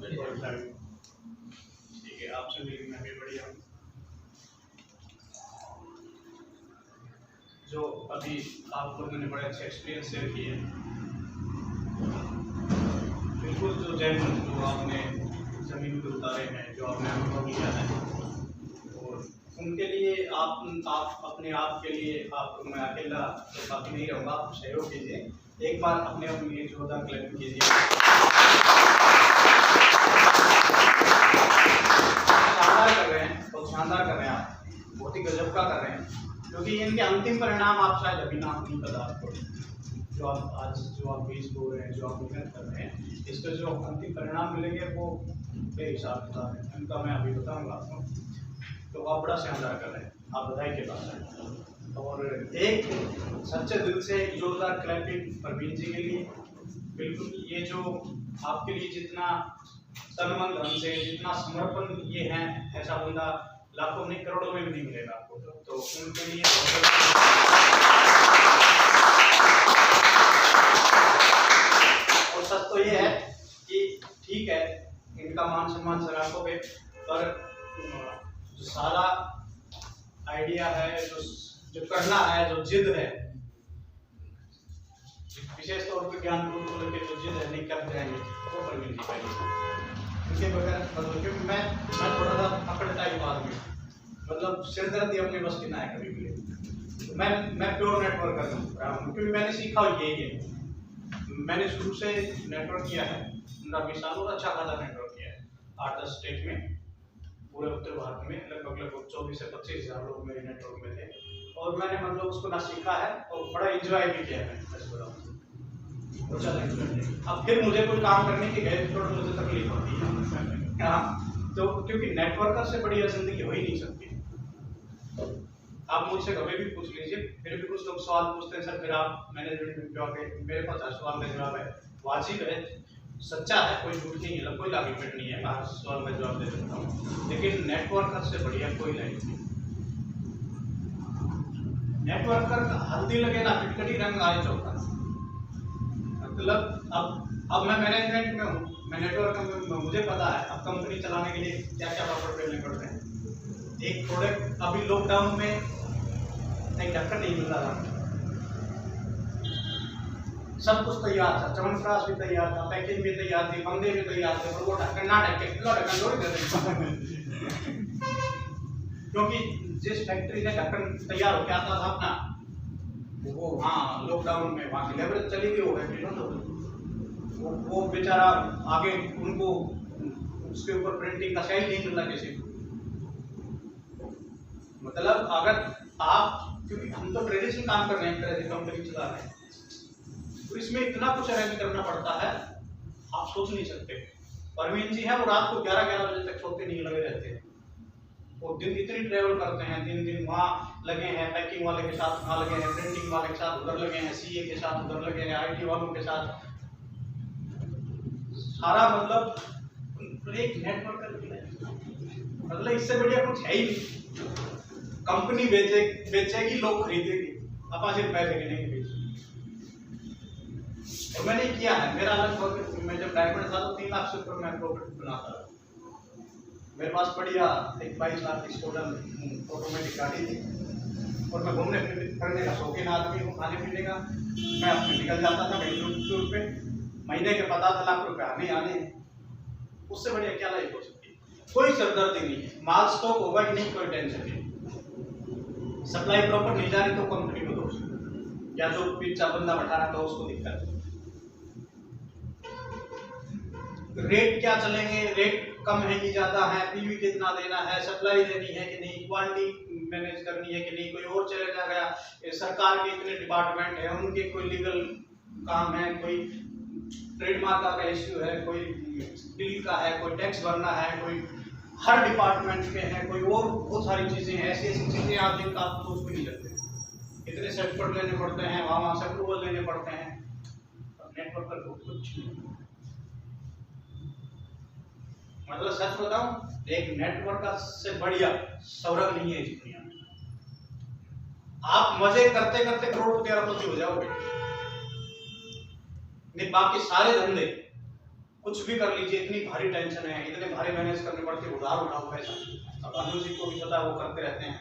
बढ़िया। ठीक है, आपसे मिलकर मैं भी बढ़िया हूँ। जो अभी आप लोगों ने बड़े अच्छे एक्सपीरियंस शेयर किए, बिल्कुल जो जेन्युइन जो आपने ज़मीन पे उतारे हैं, जो आपने अनुभव किया है, और उनके लिए आप अपने आप के लिए आप मैं अकेला तो काफ़ी नहीं रहूँगा, आप सहयोग कीजिए। एक बार अपने अपने जोरदार क्लैपिंग कीजिए। शानदार कर रहे हैं, बहुत शानदार कर रहे हैं आप, बहुत ही गजब का कर रहे हैं, क्योंकि इनके अंतिम परिणाम आप शायद अभी ना नहीं पता आपको। जो आप आज जो आप बीज बो रहे हैं, जो आप मेहनत कर रहे हैं, इसके जो अंतिम परिणाम मिलेंगे वो बेहिसाब किताब है, उनका मैं अभी बताऊंगा आपको। तो आप बड़ा शानदार कर रहे हैं, आप बधाई के पास हैं। और एक सच्चे दिल से जोरदार क्लैपिंग परवीन जी के लिए। बिल्कुल ये जो आपके लिए जितना तन मन धन से जितना समर्पण ये है, ऐसा बंदा लाखों नहीं करोड़ों में भी नहीं मिलेगा आपको। तो उनके लिए और सच तो ये है कि ठीक है, इनका मान सम्मान सराखों पे, पर जो सारा आइडिया है, जो करना है, जो जिद है, विशेष तौर पर ज्ञान को लेकर जो जिद है, नहीं कर जाएंगे वो परवीन जी पाएंगे। इनके बगैर मतलब क्योंकि मैं थोड़ा सा पकड़ टाइप आदमी, मतलब सिरदर्दी अपने बस की ना है कभी भी। मैं प्योर नेटवर्क कर रहा हूँ, क्योंकि मैंने सीखा यही है। मैंने शुरू से नेटवर्क किया है, 15-20 साल और अच्छा खासा नेटवर्क किया है 8-10 स्टेट में, पूरे उत्तर भारत में लगभग 24 से 25 हज़ार लोग मेरे नेटवर्क में थे। और मैंने मतलब उसको ना सीखा है और बड़ा एंजॉय भी किया है, सच बताऊं तो ज़्यादा एंजॉय। अब फिर मुझे कोई काम करने की गए तो मुझे तकलीफ होती है। हाँ, तो क्योंकि नेटवर्कर से बढ़िया जिंदगी हो ही नहीं सकती। आप मुझसे कभी भी पूछ लीजिए, फिर भी कुछ लोग सवाल पूछते हैं, सर फिर आप मैनेजमेंट में क्यों आ गए? मेरे पास हर सवाल का जवाब है, वाजिब है, सच्चा है, कोई झूठ नहीं है, कोई लागिपेट नहीं है, मैं हर सवाल का जवाब दे सकता हूँ। लेकिन नेटवर्कर से बढ़िया कोई लाइन नहीं। नेटवर्कर का हल्दी लगे ना फिटकड़ी रंग आए चौका। मतलब अब मैं मैनेजमेंट में हूँ, मैं नेटवर्क में, मुझे पता है अब कंपनी चलाने के लिए क्या क्या प्रॉपर करने पड़ते हैं। एक प्रोडक्ट अभी लॉकडाउन में नहीं, ढक्कन नहीं मिल रहा था, सब कुछ तैयार था, च्यवनप्राश भी तैयार था, पैकेज भी तैयार थी, बंदे भी तैयार थे, पर वो ढक्कन ना ढक के ढक्कन थोड़ी दे देते। क्योंकि जिस फैक्ट्री से ढक्कन तैयार होकर आता था अपना, वो हाँ लॉकडाउन में वहाँ की लेबर चली गई, वो फैक्ट्री बंद हो गई। वो बेचारा आगे उनको उसके ऊपर प्रिंटिंग का सही नहीं मिलना किसी को। मतलब अगर आप, क्योंकि हम तो ट्रेडिशनल काम कर रहे हैं, तरह से कंपनी चला रहे हैं, तो इसमें इतना कुछ अरेंज करना पड़ता है, आप सोच नहीं सकते। परवीन जी है वो रात को 11-11 बजे तक सोते नहीं, लगे रहते हैं। वो दिन इतनी ट्रेवल करते हैं, दिन वहाँ लगे हैं, पैकिंग वाले के साथ वहाँ लगे हैं, प्रिंटिंग वाले के साथ उधर लगे हैं, सीए के साथ उधर लगे हैं, IT वालों के साथ, सारा मतलब एक नेटवर्क का मतलब इससे बढ़िया कुछ है ही नहीं। कंपनी बेचेगी, लोग खरीदेगी, अपना सिर्फ पैसे के नहीं बेचेगी। और मैंने किया है, मेरा लगभग मैं जब डायमंड था तो 3 लाख से ऊपर मैं प्रॉफिट बनाता था। मेरे पास बढ़िया एक 22 लाख की स्कूटर ऑटोमेटिक गाड़ी थी, और मैं घूमने फिरने का शौकीन आदमी हूँ, खाने पीने का। मैं अपने निकल जाता था टूर पे, महीने के 50 लाख रुपए आने हैं। उससे बढ़िया क्या लाइफ हो सकती है? कोई सरदर्दी नहीं है, माल स्टॉक होगा कि नहीं कोई टेंशन नहीं, सप्लाई प्रॉपर नहीं जा रही तो कंपनी को दोष, या जो पिज्जा बंदा बैठा रहा था उसको दिक्कत। रेट क्या चलेंगे, रेट कम है कि ज्यादा है, पीवी कितना देना है, सप्लाई देनी है कि नहीं, क्वालिटी मैनेज करनी है कि नहीं, कोई और चलेगा गया, सरकार के इतने डिपार्टमेंट है, उनके कोई लीगल काम है, कोई ट्रेडमार्क का इश्यू है, कोई बिल का है, कोई टैक्स भरना है, कोई हर डिपार्टमेंट के हैं, कोई और बहुत सारी चीजें हैं, ऐसी ऐसी चीजें आप जिनका आप सोच भी नहीं लगते, इतने सर्टिफिकेट लेने पड़ते हैं, वहाँ से अप्रूवल लेने पड़ते हैं। नेटवर्क पर बहुत कुछ मतलब सच बताऊं, एक नेटवर्क से बढ़िया सौरभ नहीं है इस दुनिया में। आप मजे करते करते करोड़पति अरबपति हो जाओगे, नहीं बाकी सारे धंधे कुछ भी कर लीजिए, इतनी भारी टेंशन है, इतने भारी मैनेज करने पड़ते, उधार उठाओ पैसा। अब अनुज जी को भी पता है, वो करते रहते हैं,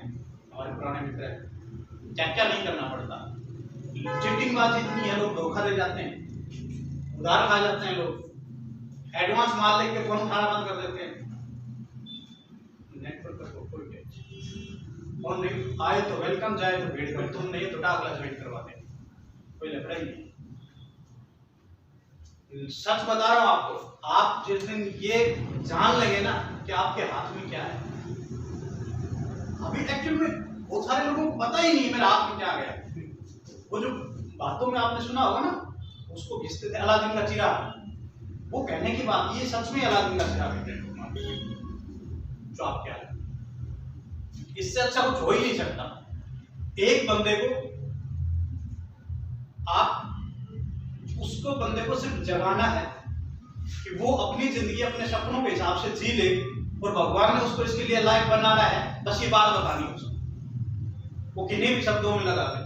हमारे पुराने मित्र हैं, क्या क्या नहीं करना पड़ता। चिटिंगबाजी इतनी है, लोग धोखा दे जाते हैं, उधार खा जाते हैं लोग, एडवांस माल लेके फोन उठाना बंद कर देते हैं। नेटवर्क पर कोई फोन नहीं आए तो वेलकम, जाए तो वेट कर, तुम नहीं तो डाकला ज्वाइन करवा दे, कोई लफड़ा ही नहीं। सच बता रहा हूं आपको, आप जिस दिन ये जान लगे ना कि आपके हाथ में क्या है, अभी एक्चुअली में बहुत सारे लोगों को पता ही नहीं मेरे हाथ में क्या आ गया। वो जो बातों में आपने सुना होगा ना, उसको घिसते थे अलादीन का चिराग, वो कहने की बात, ये सच में अलादीन का चिराग है जो आप क्या है। इससे अच्छा कुछ हो ही नहीं सकता। एक बंदे को आप उसको बंदे को सिर्फ जगाना है कि वो अपनी जिंदगी अपने सपनों के हिसाब से जी ले, और भगवान ने उसको इसके लिए लायक बनाना है, बस ये बात बतानी है उसको। वो किन्हीं भी शब्दों में लगा दे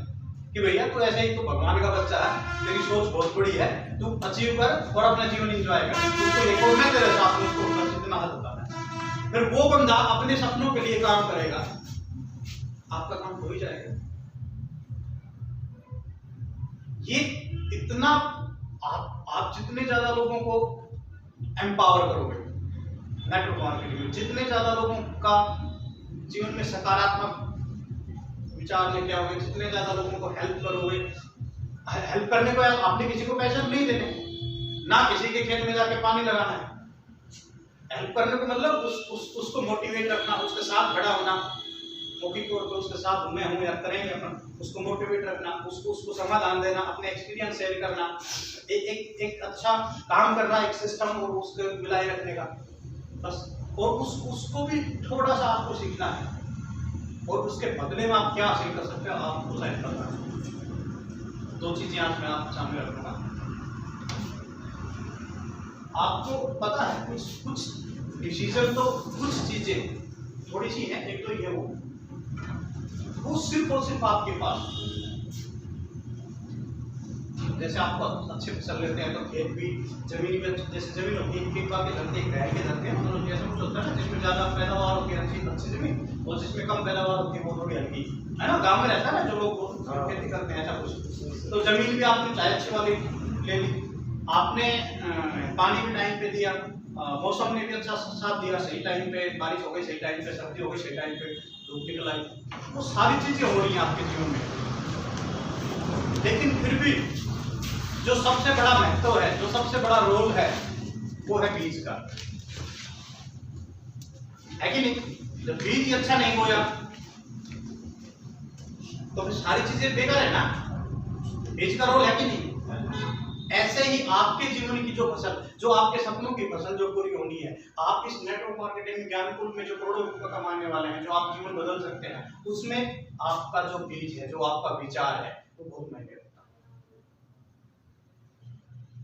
कि भैया तू ऐसे ही, तो भगवान का बच्चा है, तेरी सोच बहुत बड़ी है, तू अचीव कर और अपना जीवन एंजॉय कर, उसको देखो मैं तेरे साथ हूं, उसको जितना हद होता है। फिर वो बंदा अपने सपनों के लिए काम करेगा, आपका काम हो ही जाएगा। ये इतना आप जितने ज्यादा लोगों को एम्पावर करोगे नेटवर्क मार्केटिंग में, जितने ज्यादा लोगों का जीवन में सकारात्मक विचार लेके आओगे, जितने ज्यादा लोगों को हेल्प करोगे, हेल्प करने को आपने किसी को पैसे नहीं देने, ना किसी के खेत में जाके पानी लगाना है। हेल्प करने को मतलब उसको मोटिवेट रखना, उसके साथ खड़ा होना, मौखिक तौर पर उसके साथ मैं हूं या करेंगे अपन, उसको मोटिवेट रखना, उसको समाधान देना, अपने एक्सपीरियंस शेयर करना, एक अच्छा काम कर रहा है एक सिस्टम और उसको मिलाए रखने का बस। और उसको भी थोड़ा सा आपको सीखना है, और उसके बदले में आप क्या हासिल कर सकते हो आपको शायद पता है। दो चीजें आज मैं आपके सामने रखूंगा। आपको पता है कुछ डिसीजन, तो कुछ चीजें थोड़ी सी हैं, एक तो ये वो सिर्फ और सिर्फ आपके पास, जैसे आपको अच्छे फसल लेते हैं तो खेत भी जमीन में, जैसे जमीन होती है एक बार के धरते एक बहर के धरते हैं, मतलब जैसे कुछ होता है ना, जिसमें ज्यादा पैदावार होती है अच्छी जमीन, और जिसमें कम पैदावार होती है वो थोड़ी हल्की है ना। गांव में रहता है ना जो लोग खेती करते हैं ऐसा कुछ, तो जमीन भी आपने चाहे अच्छी वाली ले ली, आपने पानी भी टाइम पे दिया, मौसम ने भी अच्छा साथ दिया, सही टाइम पे बारिश हो गई, सही टाइम पे सर्दी हो गई, सही टाइम पे धूप निकल आई, वो सारी चीजें हो रही हैं आपके जीवन में। लेकिन फिर भी जो सबसे बड़ा महत्व है, जो सबसे बड़ा रोल है, वो है बीज का, है कि नहीं? जब बीज ही अच्छा नहीं बोया तो फिर सारी चीजें बेकार है ना। बीज का रोल है कि नहीं? ऐसे ही आपके जीवन की जो फसल, जो आपके सपनों की फसल जो पूरी होनी है, आप इस नेटवर्क मार्केटिंग ज्ञानकुल में जो करोड़ों रुपए कमाने वाले हैं, जो आप जीवन बदल सकते हैं, उसमें आपका जो बीज है, जो आपका विचार है, वो बहुत महंगे होता है।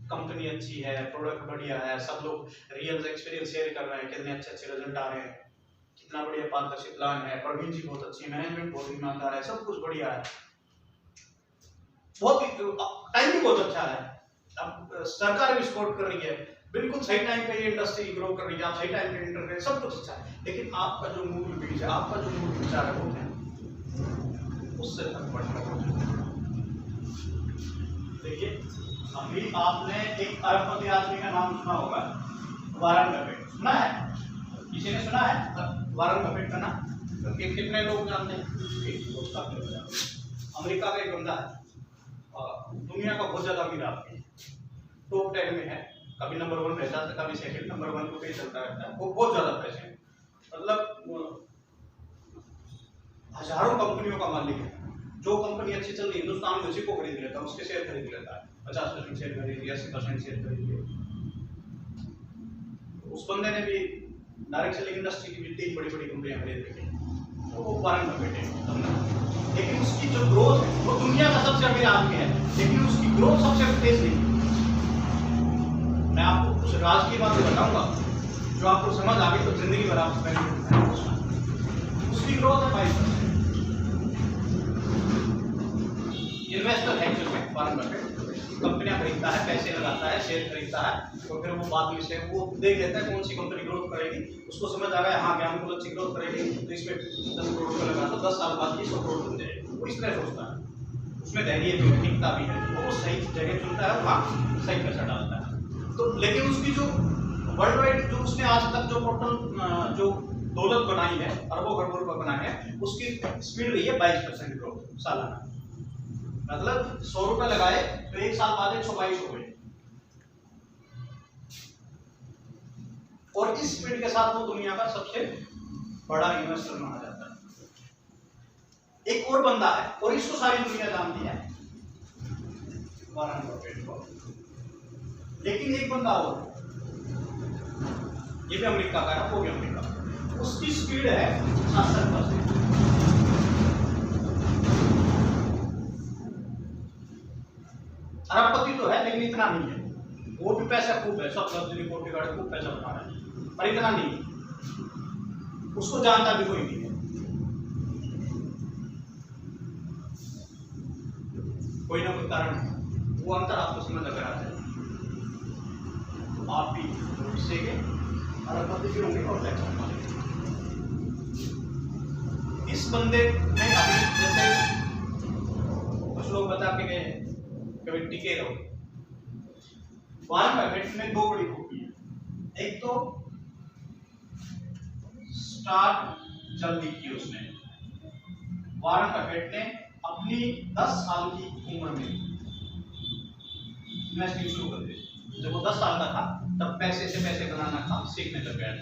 कंपनी अच्छी है, प्रोडक्ट बढ़िया है, सब लोग रियल एक्सपीरियंस शेयर कर रहे हैं, कितने अच्छे अच्छे रिजल्ट आ रहे हैं, कितना बढ़िया पारदर्शी प्लान है, प्रवीण जी बहुत अच्छी, मैनेजमेंट बहुत ईमानदार है, सब कुछ बढ़िया है, बहुत टाइम भी बहुत अच्छा है, अब सरकार भी सपोर्ट कर रही है, बिल्कुल सही टाइम पे ये इंडस्ट्री ग्रो कर रही है, आप सही टाइम पे एंटर करें, सब कुछ अच्छा है। लेकिन आपका जो मूल बीज है, आपका जो मूल विचार है, वो है उससे फर्क पड़ता है। देखिए अभी आपने एक अरबपति आदमी का नाम सुना होगा, वारन बफेट, सुना है? किसी ने सुना है वारन बफेट का नाम? तो कितने लोग जानते हैं? अमेरिका का एक बंदा है, दुनिया का बहुत ज्यादा अमीर आदमी, टॉप 10 में है, कभी नंबर 1 रहता है, कभी सेकंड, नंबर 1 को भी चलता रहता है, वो बहुत ज्यादा पैसे हैं, मतलब हजारों कंपनियों का मालिक है। जो कंपनी अच्छी चल रही है हिंदुस्तान में उसी को खरीद लेता है, उसके शेयर खरीद लेता है, 50% शेयर खरीद लिया, 80% शेयर खरीद लिया। उस बंदे ने भी डायरेक्ट सेलिंग इंडस्ट्री की भी 3 बड़ी बड़ी कंपनियां खरीद रखी, तो वो वारन बफेट है। लेकिन उसकी जो ग्रोथ है, वो दुनिया का सबसे अमीर आदमी है, लेकिन उसकी ग्रोथ सबसे तेज नहीं। मैं आपको कुछ राज की बातें बताऊंगा, जो आपको समझ आ गई तो जिंदगी भर आप बेनिफिट उठाएंगे। उसकी ग्रोथ है 22%। इन्वेस्टर है वारन बफेट, कंपनियां खरीदता है, पैसे लगाता है, शेयर खरीदता है, और फिर वो बाद में से वो देख लेता है कौन सी कंपनी ग्रोथ करेगी, उसको समझ आ गया हाँ ज्ञानकुल अच्छी ग्रोथ करेगी तो इसमें 10 करोड़ रुपये लगा तो 10 साल बाद ये 100 करोड़ बन जाएगी। वो इस तरह सोचता है, उसमें धैर्य भी है, टिकता भी है, वो सही जगह चुनता है, वहाँ सही पैसा डालता है। तो लेकिन उसकी जो वर्ल्ड वाइड जो उसने आज तक जो टोटल जो दौलत बनाई है, अरबों खरबों रुपए बनाए हैं, उसकी स्पीड रही है 22% ग्रोथ सालाना। मतलब 100 रुपए लगाए तो एक साल बाद 122 हो गए, और इस स्पीड के साथ वो दुनिया का सबसे बड़ा इन्वेस्टर माना जाता है। एक और बंदा है और इसको सारी दुनिया जानती है, वारन बफेट को, लेकिन एक बंदा और, ये भी अमेरिका का है, वो भी अमेरिका, उसकी स्पीड है 67%। अरबपति तो है लेकिन इतना नहीं है, वो भी पैसा खूब है, सब लग्जरी कोठी गाड़ी खूब पैसा बना रहा है, पर इतना नहीं, उसको जानता भी कोई नहीं है। कोई ना कोई कारण है, वो अंतर आपको समझ लग रहा है। आप भी भविष्य के अरबपति भी होंगे और पैसा कमा लेंगे। इस बंदे ने अभी जैसे कुछ लोग बता के गए कभी टिके रहो, वारन बफेट में दो बड़ी खूबी है। एक तो स्टार्ट जल्दी की उसने, वारन बफेट ने अपनी 10 साल की उम्र में इन्वेस्टिंग शुरू कर दी। जब वो 10 साल का था तब पैसे से पैसे बनाना था सीखने लग गया।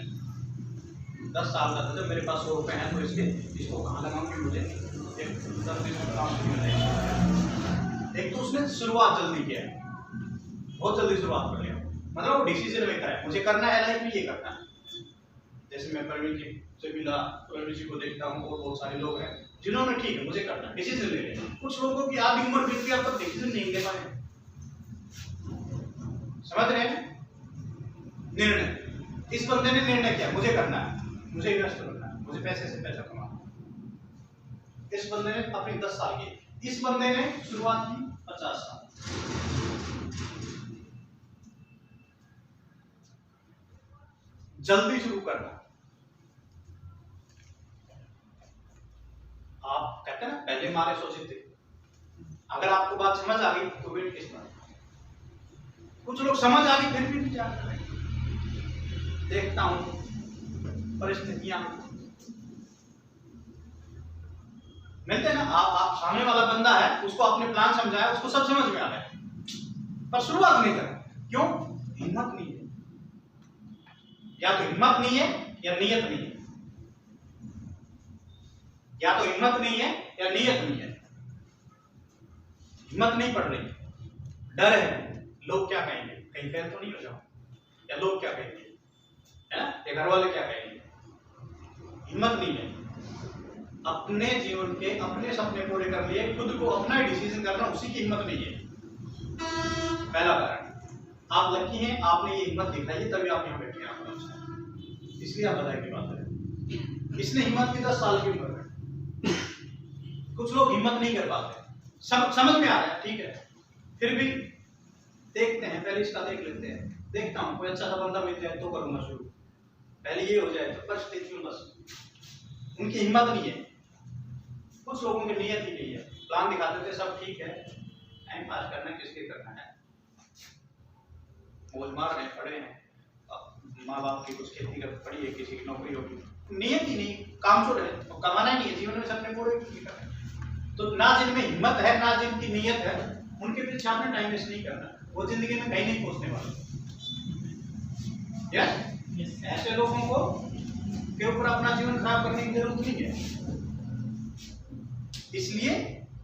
10 साल का था जब मेरे पास 100 रुपए हैं तो इसको कहाँ लगाऊंगी, मुझे एक 10 में काम शुरू करना। एक तो उसने शुरुआत जल्दी किया है, बहुत जल्दी शुरुआत कर लिया, मतलब वो डिसीजन लेकर है, मुझे करना है लाइफ में, ये करना है। जैसे मैं प्रवीण जी से मिला, प्रवीण जी को देखता हूँ, और बहुत सारे लोग हैं जिन्होंने ठीक है मुझे करना है, डिसीजन ले लिया। कुछ लोगों की आधी उम्र बीत गई, अब तक डिसीजन नहीं ले पाए। समझ रहे हैं? निर्णय, इस बंदे ने निर्णय किया मुझे करना है, मुझे इन्वेस्ट करना है, मुझे पैसे से पैसा कमाना है। इस बंदे ने अपनी 10 साल की, इस बंदे ने शुरुआत की 50 साल। जल्दी शुरू करना। आप कहते हैं ना पहले मारे सोचे थे, अगर आपको बात समझ आ गई तो वेट किस बात। कुछ लोग समझ आ गई फिर भी विचार कर रहे हैं। देखता हूं परिस्थितियां मिलते ना, आप सामने वाला बंदा है, उसको आपने प्लान समझाया, उसको सब समझ में आ गया, पर शुरुआत नहीं कर, क्यों? हिम्मत नहीं है, या तो हिम्मत नहीं है या नीयत नहीं है, या तो हिम्मत नहीं है या नीयत नहीं है। हिम्मत नहीं पड़ रही, डर है, लोग क्या कहेंगे, कहीं फेल तो नहीं हो जाओ, या लोग क्या कहेंगे, है ना, या घर वाले क्या कहेंगे। हिम्मत नहीं है, अपने जीवन के अपने सपने पूरे कर लिए, खुद को अपना डिसीजन करना, उसी की हिम्मत नहीं है। पहला कारण, आप लकी हैं, आपने ये हिम्मत दिखाई है, तभी आप यहाँ बैठे हैं, इसलिए आप बधाई की बात है। इसने हिम्मत की 10 साल की उम्र में। कुछ लोग हिम्मत नहीं कर पाते, समझ में आ रहा है, ठीक है, फिर भी देखते हैं, पहले इसका देख लेते हैं, देखता हूँ कोई अच्छा सा बंदा मिल जाए तो करूंगा शुरू, पहले ये हो जाए तो बस देखिए, बस उनकी हिम्मत नहीं है। कुछ लोगों की नीयत ही नहीं है, प्लान दिखाते थे सब ठीक है, टाइम पास करना है, किसके करना है, मौज मार रहे खड़े हैं, माँ बाप की कुछ खेती कर पड़ी है, किसी की नौकरी होगी, नियत ही नहीं, काम छोड़ है और कमाना ही नहीं है, जीवन में सपने पूरे करना है। तो ना जिनमें हिम्मत है, ना जिनकी नीयत है, उनके पीछे आपने टाइम वेस्ट नहीं करना, वो जिंदगी में कहीं नहीं पहुंचने वाले। यस, ऐसे लोगों को के ऊपर अपना जीवन खराब करने की जरूरत नहीं है। इसलिए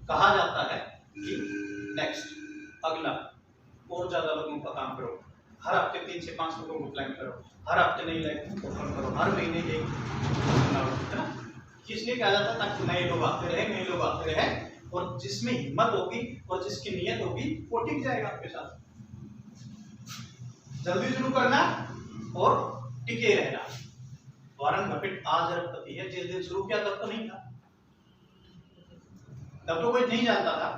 कहा जाता है कि नेक्स्ट, अगला, और ज्यादा लोगों का काम करो, हर हफ्ते 3 से 5 लोगों को प्लान करो, हर हफ्ते नई लाइफ ओपन करो, हर महीने एक ना, इसलिए कहा जाता है ताकि नए लोग आते रहे, नए लोग आते रहे, और जिसमें हिम्मत होगी और जिसकी नीयत होगी वो टिक जाएगा आपके साथ। जल्दी शुरू करना और टिके रहना। वारन बफेट आज अरबपति है, जिस दिन शुरू किया तब तो नहीं था, तब तो कोई नहीं जानता था।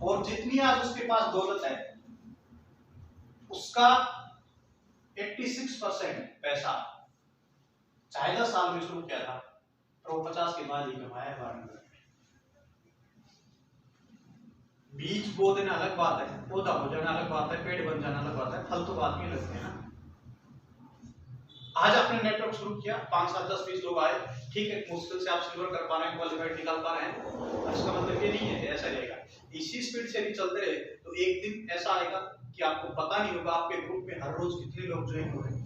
और जितनी आज उसके पास दौलत है उसका 86% पैसा चाहे 10 साल में शुरू किया था और वो 50 के बाद ही कमाया है। बीज बो देना अलग बात है, पौधा हो जाना अलग बात है, पेड़ बन जाना अलग बात है, फल तो बाद में लगते हैं ना। आज आपने नेटवर्क शुरू किया, 5 7 10 20 लोग आए, ठीक है, मुश्किल से आप सिल्वर कर पा रहे हैं, क्वालिफाइड निकाल पा रहे हैं, इसका मतलब ये नहीं है ऐसा रहेगा। इसी स्पीड से भी चलते रहे तो एक दिन ऐसा आएगा कि आपको पता नहीं होगा आपके ग्रुप में हर रोज कितने लोग ज्वाइन हो रहे हैं,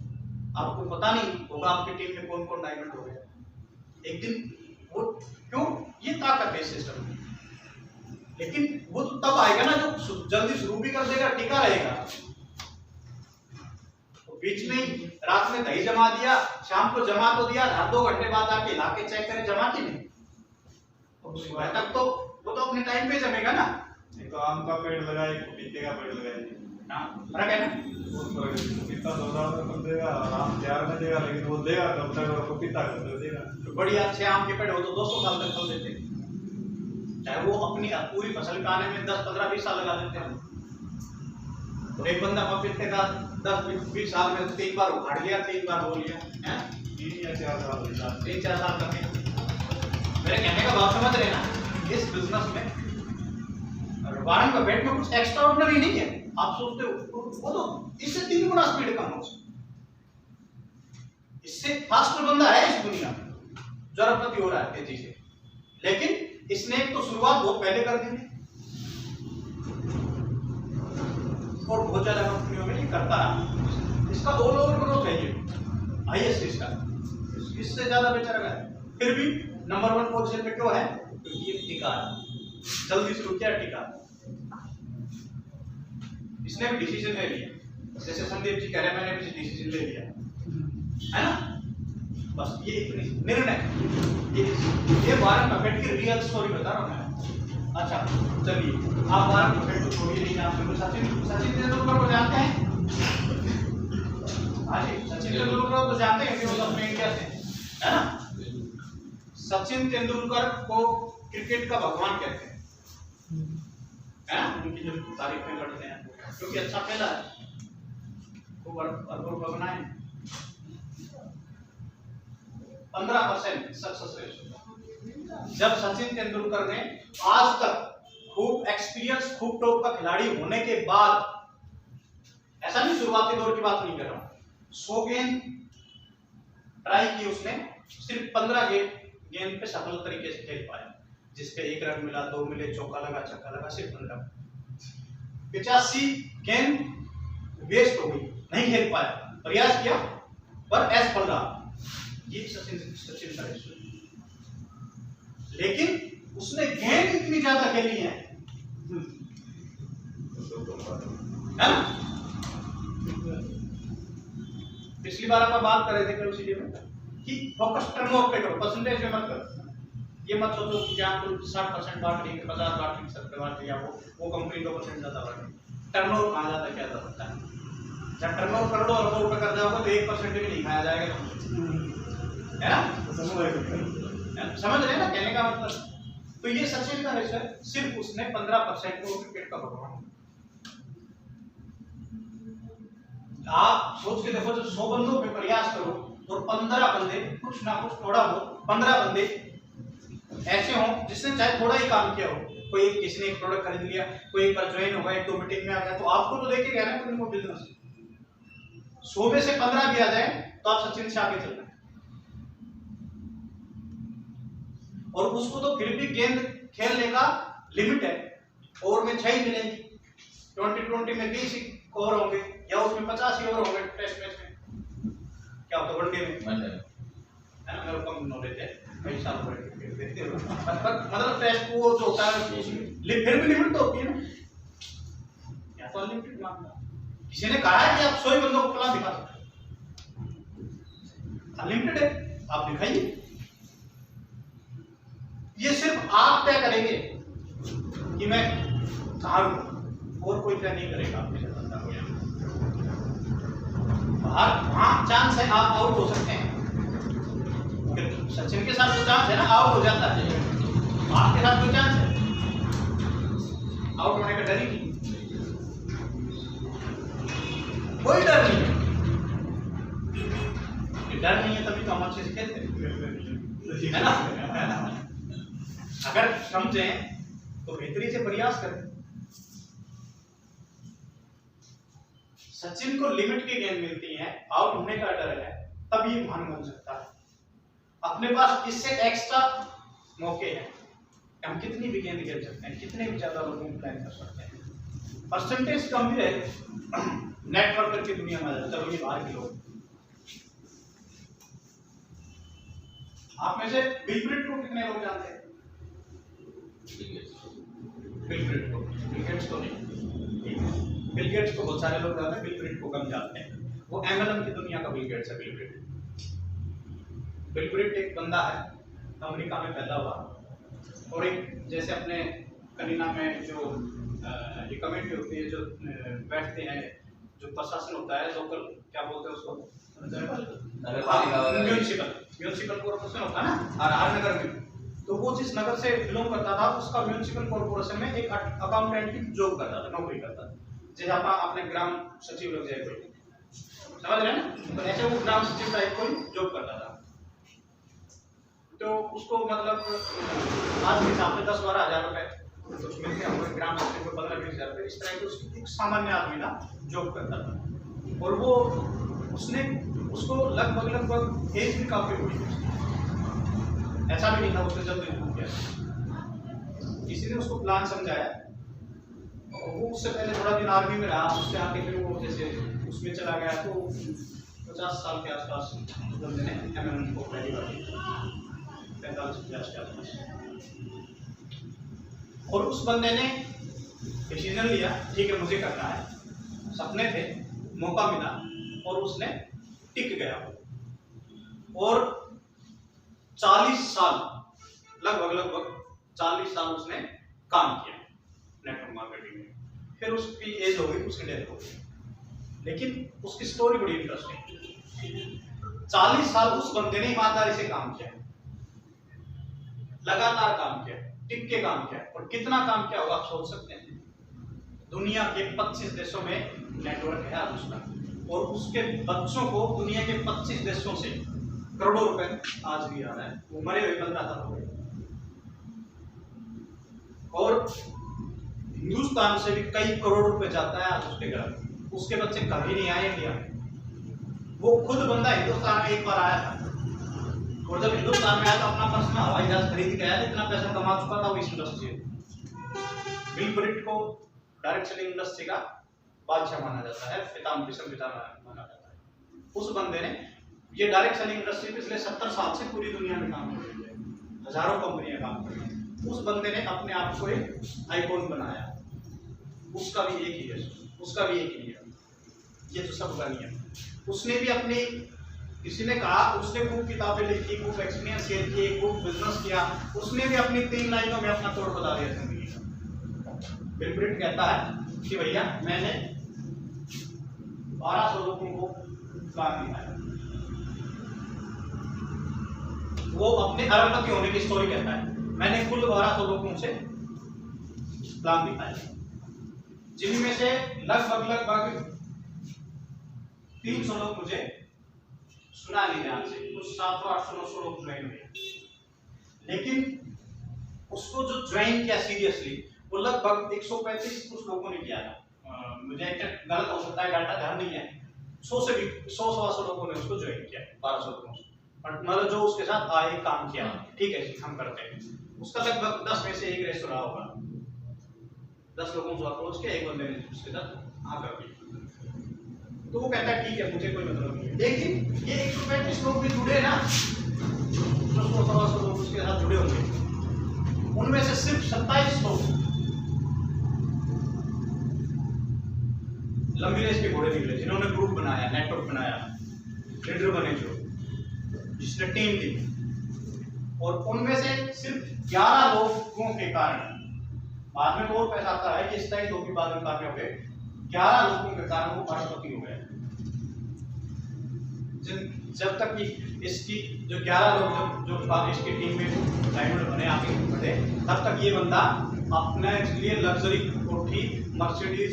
आपको पता नहीं होगा आपकी टीम में कौन कौन डायमंड हो रहे हैं। एक दिन वो क्यों, ये ताकत है सिस्टम की, लेकिन वो तो तब आएगा ना जो जल्दी शुरू भी कर देगा, टिका रहेगा। तो बीच में ही रात में दही जमा दिया, शाम को जमा तो दिया, हर 2 घंटे बाद आके लाके चेक करें जमा की नहीं, तो सुबह तक तो वो तो अपने टाइम पे जमेगा ना। एक तो आम का पेड़ लगाए, एक पपीते का पेड़ लगाए, फर्क है ना। पपीता 2 में देगा, आम तैयार में देगा, लेकिन वो देगा कब तक, और पपीता कब तक देगा। तो बढ़िया अच्छे आम के पेड़ हो तो 200 साल तक फल देते हैं, चाहे वो अपनी पूरी फसल के आने में 10 15 20 साल लगा देते हैं। और एक बंदा पपीते का 10 20 साल में 3 बार उखाड़ लिया, 3 बार बो लिया है, 3 या 4 साल 3-4 साल तक। मेरे कहने का भाव समझ रहे ना, इस बिजनेस में वॉरेन बफेट में कुछ एक्स्ट्रा ऑर्डिनरी नहीं है। आप सोचते हो वो तो इससे 3 गुना स्पीड कम हो, इससे फास्टर बंदा है इस दुनिया में, जरपति हो रहा है तेजी से, लेकिन इसने तो शुरुआत बहुत पहले कर दी थी और बहुत ज्यादा कंपनियों में ये करता रहा। इसका ऑल ओवर ग्रोथ है, ये हाईएस्ट इसका, इससे ज्यादा बेचा रहा है, फिर भी नंबर 1 पोजीशन पे क्यों है, क्योंकि ये टिका है, जल्दी शुरू किया, टिका। इसने भी डिसीजन ले लिया, जैसे संदीप जी कह रहे हैं मैंने भी डिसीजन ले लिया है ना, बस ये इतनी निर्णय। ये वॉरेन बफेट की रियल स्टोरी बता रहा हूं मैं। अच्छा चलिए, आप वॉरेन बफेट को छोड़िए, नहीं जानते तो सचिन तेंदुलकर को जानते हैं? हाँ जी, सचिन तेंदुलकर को जानते हैं कि वो अपने इंडिया से है ना। सचिन तेंदुलकर को क्रिकेट का भगवान कहते हैं, है ना, उनकी जो तारीफ में करते हैं क्योंकि अच्छा खेला है, खूब अरबों रुपए बनाए। 15% सक्सेस रेशियो। जब सचिन तेंदुलकर ने आज तक खूब एक्सपीरियंस, खूब टॉप का खिलाड़ी होने के बाद, ऐसा नहीं शुरुआती दौर की बात नहीं कर रहा हूं, 100 गेंद ट्राई की उसने, सिर्फ 15 गेंद पे सफल तरीके से खेल पाया, जिसपे 1 रन मिला, 2 मिले, चौका लगा, छक्का लगा, सिर्फ 15। 85 गेंद वेस्ट हो गई, नहीं खेल पाया, प्रयास किया पर असफल रहा। ये सचिन का रेशियो, लेकिन उसने गेंद इतनी ज्यादा खेली है ना। पिछली बार आप बात कर रहे थे उसी में कि फोकस टर्नओवर पे करो, परसेंटेज पे मत करो। ये मत सोचो कि आप 60% बांट लेंगे, 50 बांट लेंगे, 70 बांट लिया, वो कंपनी 2% ज्यादा बांटे। टर्नओवर कहाँ ज्यादा क्या होता है, जब टर्नओवर करोड़ों अरबों रुपए कर जाओगे तो 1% भी नहीं खाया जाएगा, है ना। समझ रहे हैं ना कहने का मतलब। तो ये सचिन का रेशियो है, सिर्फ उसने 15% को क्रिकेट का भगवान। आप सोच के देखो, जो 100 बंदों पे प्रयास करो और 15 बंदे कुछ ना कुछ थोड़ा हो, 15 बंदे ऐसे हों जिसने चाहे थोड़ा ही काम किया हो, कोई किसी ने एक प्रोडक्ट खरीद लिया, कोई एक बार ज्वाइन हो गया, 1-2 मीटिंग में आ गया, तो आपको तो देखे गया ना कोई को बिजनेस। 100 में से 15 भी आ जाए तो आप सचिन से आगे चल रहे हैं। और उसको तो फिर भी गेंद खेलने का लिमिट है, ओवर में 6 ही मिलेंगी, 2020 में 20 ओवर होंगे या उसमें 50 ही ओवर होंगे टेस्ट मैच में, क्या होता है वनडे में, है ना। मेरे को कम नॉलेज है, कई साल हो गए देखते हो, मतलब टेस्ट को जो होता है फिर भी लिमिट तो होती है ना, या तो अनलिमिटेड मामला। किसी ने कहा है कि आप 100 बंदों को प्लान दिखा सकते हैं, अनलिमिटेड है, आप दिखाइए। ये सिर्फ आप तय करेंगे कि मैं कहाँ हूं, और कोई तय नहीं करेगा आपके साथ। वहां चांस है आप आउट हो सकते हैं, सचिन के साथ तो चांस है ना, आउट हो जाता है, आपके साथ कोई चांस है, आउट होने का डर ही नहीं, कोई डर नहीं है। ये डर नहीं है तभी तो हम अच्छे से खेलते हैं, है ना? अगर समझें तो बेहतरी से प्रयास करें। सचिन को लिमिट की गेंद मिलती है, आउट होने का डर है, तब ये महान बन सकता है। अपने पास इससे एक्स्ट्रा मौके हैं, हम कितनी भी गेंद खेल सकते हैं, कितने भी ज्यादा लोगों को प्लान कर सकते हैं। परसेंटेज कम भी है, नेटवर्क की दुनिया में चलो ये बाहर के लोग। आप में से बिल गेट्स को कितने लोग जानते हैं? बिल गेट्स को, बिल गेट्स को नहीं, बिल गेट्स को बहुत सारे लोग जानते हैं, बिल गेट्स को कम जानते हैं। वो एमएलएम की दुनिया का बिल गेट्स है। बिल गेट्स एक बंदा है, अमेरिका में पैदा हुआ, और एक जैसे अपने कनीना में जो ये कमेटी होती है, जो बैठते हैं, जो प्रशासन होता है, लोकल क्या बोलते हैं उसको, म्यूनिसिपल कॉर्पोरेशन होता है ना, हर नगर में। तो वो जिस नगर से बिलोंग करता था, उसका म्यूनिसिपल कॉर्पोरेशन में एक अकाउंटेंट की जॉब करता था, नौकरी करता था। जैसे आप अपने ग्राम सचिव लोग जाए कोई, समझ रहे हैं ना, तो ऐसे वो ग्राम सचिव टाइप कोई जॉब करता था। तो उसको मतलब आज के हिसाब से 10-12 हज़ार रुपए कुछ मिलते हैं, ग्राम सचिव को 15-20 हज़ार रुपए, इस तरह के एक सामान्य आदमी ना जॉब करता था। और वो उसको लगभग एज भी काफी हुई, ऐसा भी नहीं था उसने जल्दी रिजूम किया। किसी ने उसको प्लान समझाया, वो उससे पहले थोड़ा दिन आर्मी में रहा, उससे आके फिर वो जैसे उसमें चला गया। तो 50 साल के आसपास बंदे ने एमएलएम को पहली बार 45-50 के आसपास, और उस बंदे ने डिसीजन लिया, ठीक है मुझे करना है, सपने थे, मौका मिला, और उसने टिक गया। और 40 साल लगभग 40 साल उसने काम किया नेटवर्क मार्केटिंग में। फिर उसकी एज हो गई, उसकी डेथ हो गई। लेकिन उसकी स्टोरी बड़ी इंटरेस्टिंग। 40 साल उस बंदे ने ईमानदारी से काम किया, लगातार काम किया, टिक के काम किया। और कितना काम किया होगा आप सोच सकते हैं। दुनिया के 25 देशों में नेटवर्क है आज उसका, और उसके बच्चों को दुनिया के 25 देशों से करोड़ों रुपए आज भी आ रहा है। वो मरे हुए 15 साल हो गए, और हिंदुस्तान से भी कई करोड़ रुपए जाता है आज उसके घर। उसके बच्चे कभी नहीं आए इंडिया में। वो खुद बंदा हिंदुस्तान में एक बार आया था, और जब हिंदुस्तान में आया तो अपना पर्सनल हवाई जहाज खरीद के आया, इतना पैसा कमा चुका था वो इस इंडस्ट्री में। बिल गेट्स को डायरेक्ट सेलिंग इंडस्ट्री का बादशाह माना जाता है, पिता माना जाता है। उस बंदे ने ये डायरेक्ट सेलिंग इंडस्ट्री पिछले 70 साल से पूरी दुनिया में काम कर रही है, हजारों कंपनियां काम कर रही हैं। उस बंदे ने अपने आप को एक आइकॉन बनाया। उसका भी एक ही है, उसका भी एक ही नियम, ये तो सबका नियम। उसने भी अपनी, किसी ने कहा उसने खूब किताबें लिखी, खूब एक्सपीरियंस शेयर किए, खूब बिजनेस किया, उसने भी अपनी 3 लाइनों में अपना तोड़ बता दिया जिंदगी का। बिल गेट्स कहता है कि भैया मैंने 1200 लोगों को प्लान दिया है। वो अपने अरबपति होने की स्टोरी कहता है, मैंने कुल 1200 लोगों से प्लान दिखाया, जिनमें से लगभग 300 लोग मुझे सुना नहीं ध्यान से, कुछ 700-800-900 लोग ज्वाइन हुए। लेकिन उसको जो ज्वाइन किया सीरियसली, वो लगभग 135 कुछ लोगों ने किया था। मुझे गलत हो सकता है, डाटा ध्यान नहीं है। 100 से भी 100-125 लोगों ने उसको ज्वाइन किया, 1200 लोगों से। मतलब जो उसके साथ आए काम किया, ठीक है हम करते हैं, उसका लगभग 10 में से 1 रेशो रहा होगा। 10 लोगों को अप्रोच किया, एक बंदे ने उसके साथ हाँ कर दिया। तो वो कहता है ठीक है मुझे कोई मतलब नहीं है। लेकिन ये 135 लोग भी जुड़े ना, 100-125 लोग उसके साथ जुड़े होंगे, उनमें से सिर्फ 27 लोग लंबी रेस के घोड़े निकले, जिन्होंने ग्रुप बनाया, नेटवर्क बनाया, लीडर बने, जो जिसने टीम दी। और उनमें से सिर्फ 11 लोगों के कारण, बाद में तो और पैसा आता है कि 27 लोग भी बाद में कामयाब हो गए, 11 लोगों के कारण वो करोड़पति हो गए। जब तक इसकी जो 11 लोग जो इसकी टीम में डायमंड बने, आगे बढ़े, तब तक ये बंदा अपने लिए लग्जरी कोठी, मर्सिडीज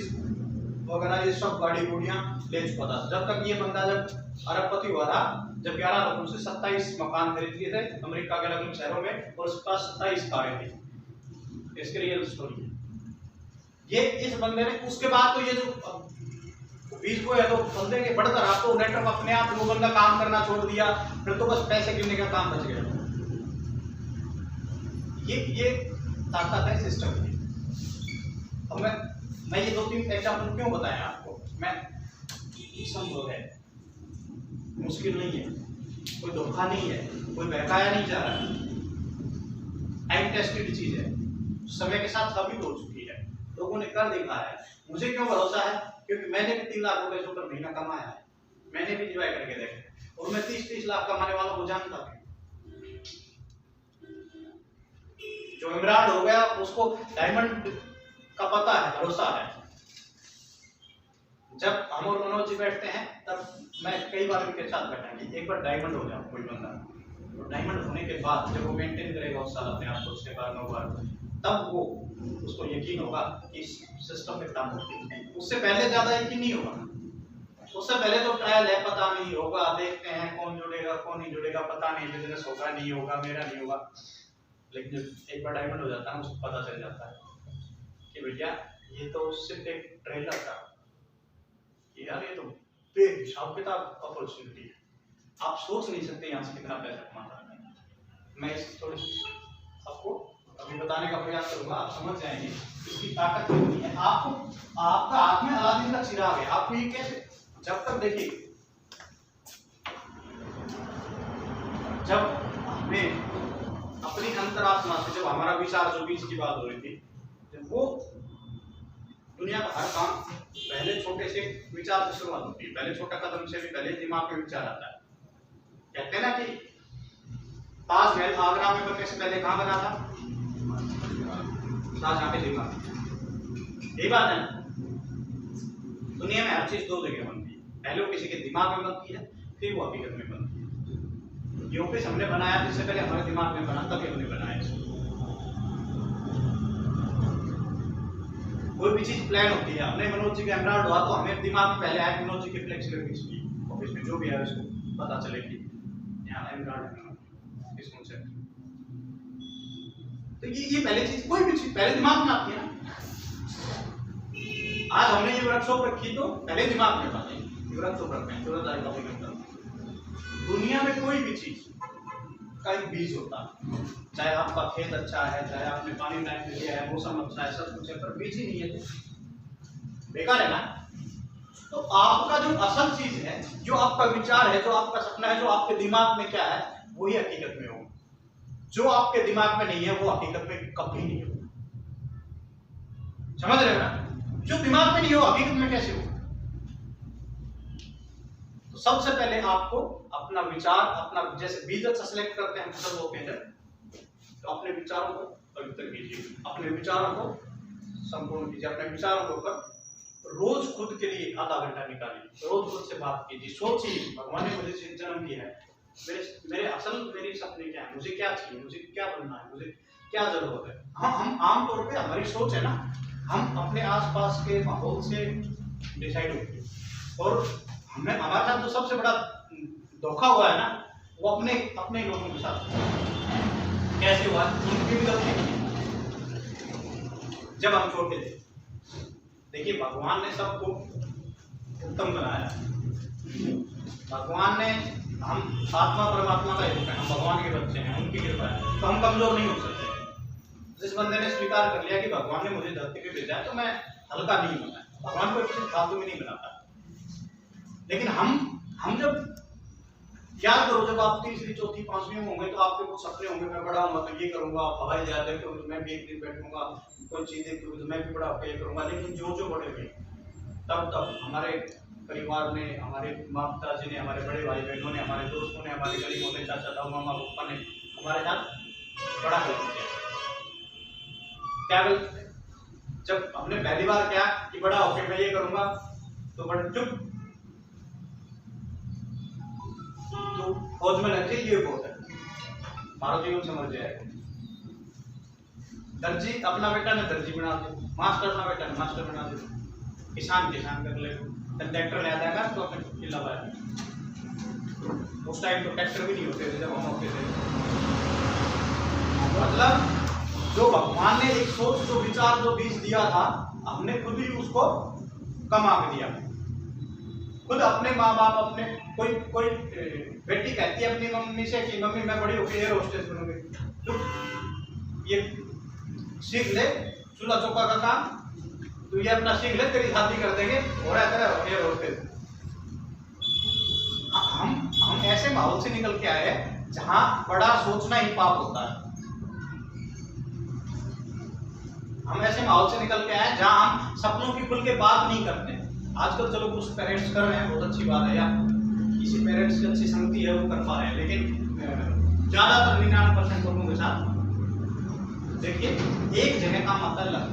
वगैरह ये सब गाड़ी गुड़ियां ले चुका था। जब तक ये बंदा जब अरबपति हुआ था, जब 11 अरब से 27 मकान खरीद लिए थे अमेरिका के अलग अलग शहरों में, और उसके पास 27 कारें थी। इसकी रियल स्टोरी है ये। इस बंदे ने उसके बाद तो ये जो बीच को है तो बंदे के बढ़ता रहा, तो नेटवर्क अपने आप वो बंदा काम करना छोड़ दिया, फिर तो बस पैसे गिनने का काम बच गया। ये ताकत है सिस्टम की। अब मैं ये 2-3 एग्जाम्पल क्यों बताया आपको, मैं संभव है, मुश्किल नहीं है, कोई धोखा नहीं है, कोई बहकाया नहीं जा रहा है, टाइम टेस्टेड चीज है, समय के साथ साबित हो चुकी है, लोगों ने कर देखा है। मुझे क्यों भरोसा है, क्योंकि मैंने भी 3 लाख रुपए से ऊपर महीना कमाया है, मैंने भी एंजॉय करके देखा, और मैं 30-30 लाख कमाने वालों को जानता हूँ। जो इमरान हो गया उसको डायमंड का पता है, भरोसा है। जब हम और मनोज जी बैठते हैं तब मैं कई बार उनके साथ बैठेंगे, एक बार डायमंड हो जाओ कोई बंदा, तो डायमंड होने के बाद जब वो मेंटेन करेगा उस साल अपने आप को, उसके बाद 9 बार, तब वो उसको यकीन होगा कि सिस्टम में काम होती है। उससे पहले ज्यादा यकीन नहीं होगा। उससे पहले तो ट्रायल है, पता नहीं होगा, देखते हैं कौन जुड़ेगा कौन नहीं जुड़ेगा, पता नहीं बिजनेस होगा नहीं होगा, मेरा नहीं होगा। लेकिन जब एक बार डायमंड हो जाता है उसको पता चल जाता है कि भैया ये तो सिर्फ एक ट्रेलर था, यार ये तो बेहिसाब किताब अपॉर्चुनिटी है, आप सोच नहीं सकते यहाँ से कितना पैसा कमाता है। मैं इस थोड़ी आपको अभी बताने का प्रयास करूंगा, आप समझ जाएंगे इसकी ताकत कितनी है। आपको आपका हाथ में अलादीन का चिराग है, आपको ये कैसे, जब तक देखिए, जब हमें अपनी अंतरात्मा से, जब हमारा विचार जो बीच की बात हो रही थी, जब वो दुनिया का हर काम पहले छोटे से विचार से शुरुआत होती है, पहले छोटा कदम से भी पहले दिमाग में विचार आता है। कहते हैं ना कि ताजमहल आगरा में बनने से पहले कहाँ बना था, शाहजहां के दिमाग। यही बात है ना, दुनिया में हर चीज 2 जगह बनती है, पहले वो किसी के दिमाग में बनती है, फिर वो हकीकत में बनती है। ये ऑफिस हमने बनाया जिससे पहले हमारे दिमाग में बना, तभी हमने बनाया इसको। कोई भी चीज प्लान होती है, हमने मनोज जी का एमराल्ड हुआ तो हमें दिमाग में पहले आया मनोज जी के फ्लेक्सिबिलिटी चाहिए, ऑफिस में जो भी है उसको पता चले कि यहाँ एमराल्ड है इस कॉन्सेप्ट। तो ये पहले चीज, कोई भी चीज पहले दिमाग में आती है ना। आज हमने ये वर्कशॉप रखी तो पहले दिमाग में बात है, वर्कशॉप रखते हैं 14 तारीख को। दुनिया में कोई भी चीज का एक बीज होता है, चाहे आपका खेत अच्छा है, चाहे आपने पानी टाइम पे दिया है, मौसम अच्छा है, सब कुछ है, पर बीज ही नहीं है तो बेकार है ना। तो आपका जो असल चीज है, जो आपका विचार है, जो आपका सपना है, जो आपके दिमाग में क्या है, वही हकीकत में होगा। जो आपके दिमाग में नहीं है वो हकीकत में कभी नहीं होगा। समझ रहे हो ना, जो दिमाग में नहीं हो हकीकत में कैसे होगा। तो सबसे पहले आपको अपना विचार, अपना जैसे बीज अच्छा सेलेक्ट करते हैं फसल बोते हैं, तो अपने विचारों को पवित्र कीजिए, अपने विचारों को संपूर्ण कीजिए, अपने विचारों के ऊपर रोज खुद के लिए आधा घंटा निकालिए, रोज खुद से बात कीजिए, सोचिए भगवान ने मुझे जन्म दिया है, मेरी सपने क्या है, मुझे क्या चाहिए, मुझे क्या बनना है, मुझे क्या जरूरत है। हम आमतौर पे हमारी सोच है ना, हम अपने आसपास के माहौल से डिसाइड होती है, और हमें हमारे साथ जो सबसे बड़ा धोखा हुआ है ना, वो अपने लोगों के साथ कैसे हुआ, उनकी भी गलती नहीं। जब हम छोटे थे, देखिए भगवान ने सबको उत्तम बनाया, भगवान ने, हम आत्मा परमात्मा का रूप है, हम भगवान के बच्चे हैं, उनकी कृपा है, तो हम कमजोर नहीं हो सकते। जिस बंदे ने स्वीकार कर लिया कि भगवान ने मुझे धरती पे भेजा है तो मैं हल्का नहीं होना है, भगवान को किसी फालतू में नहीं बनाता। लेकिन हम जब याद करो, जब आप 3री 4थी 5वीं में होंगे तो आपके कुछ सपने होंगे, मैं बड़ा होगा तो ये करूंगा, हवाई जहाज देखूंगा तो मैं भी एक दिन बैठूंगा, कोई चीज देखूंगा तो मैं भी बड़ा होकर ये करूंगा। लेकिन जो बड़े हुए तब हमारे परिवार ने, हमारे माता जी ने, हमारे बड़े भाई बहनों ने, हमारे दोस्तों ने, हमारे गरीबों ने, चाचा ताऊ मामा पापा ने हमारे साथ बड़ा गलत किया। क्या गलत? जब हमने पहली बार क्या कि बड़ा होकर मैं ये करूंगा तो बड़े चुप, तो फौज में लग जाए, ये बहुत है, मारो जीवन समझ जाएगा। दर्जी अपना बेटा ने दर्जी बना दिया, मास्टर ना बेटा मास्टर बना दे, किसान किसान कर ले, ट्रैक्टर ले आ जाएगा तो अपने किला बाय। उस टाइम तो ट्रैक्टर भी नहीं होते थे जब हम होते थे। मतलब जो भगवान ने एक सोच, जो विचार, जो बीज दिया था, हमने खुद ही उसको कमा के दिया। खुद अपने माँ बाप, अपने कोई बेटी कहती है अपनी मम्मी से कि मम्मी मैं बड़ी होकर एयर होस्टेस बनूंगी, तो ये सीख ले चूल्हा चौका का काम, तो ये अपना सीख ले, तेरी शादी कर देंगे हो रहा है एयर होस्टेस। हम ऐसे माहौल से निकल के आए जहां बड़ा सोचना ही पाप होता है। हम ऐसे माहौल से निकल के आए जहां हम सपनों की खुल के बात नहीं करते। आजकल चलो कुछ पेरेंट्स कर रहे हैं, बहुत अच्छी बात है, या किसी पेरेंट्स की अच्छी संगति है वो कर पा रहे हैं, लेकिन ज्यादातर 99% लोगों के साथ देखिए एक जगह काम आता है लक।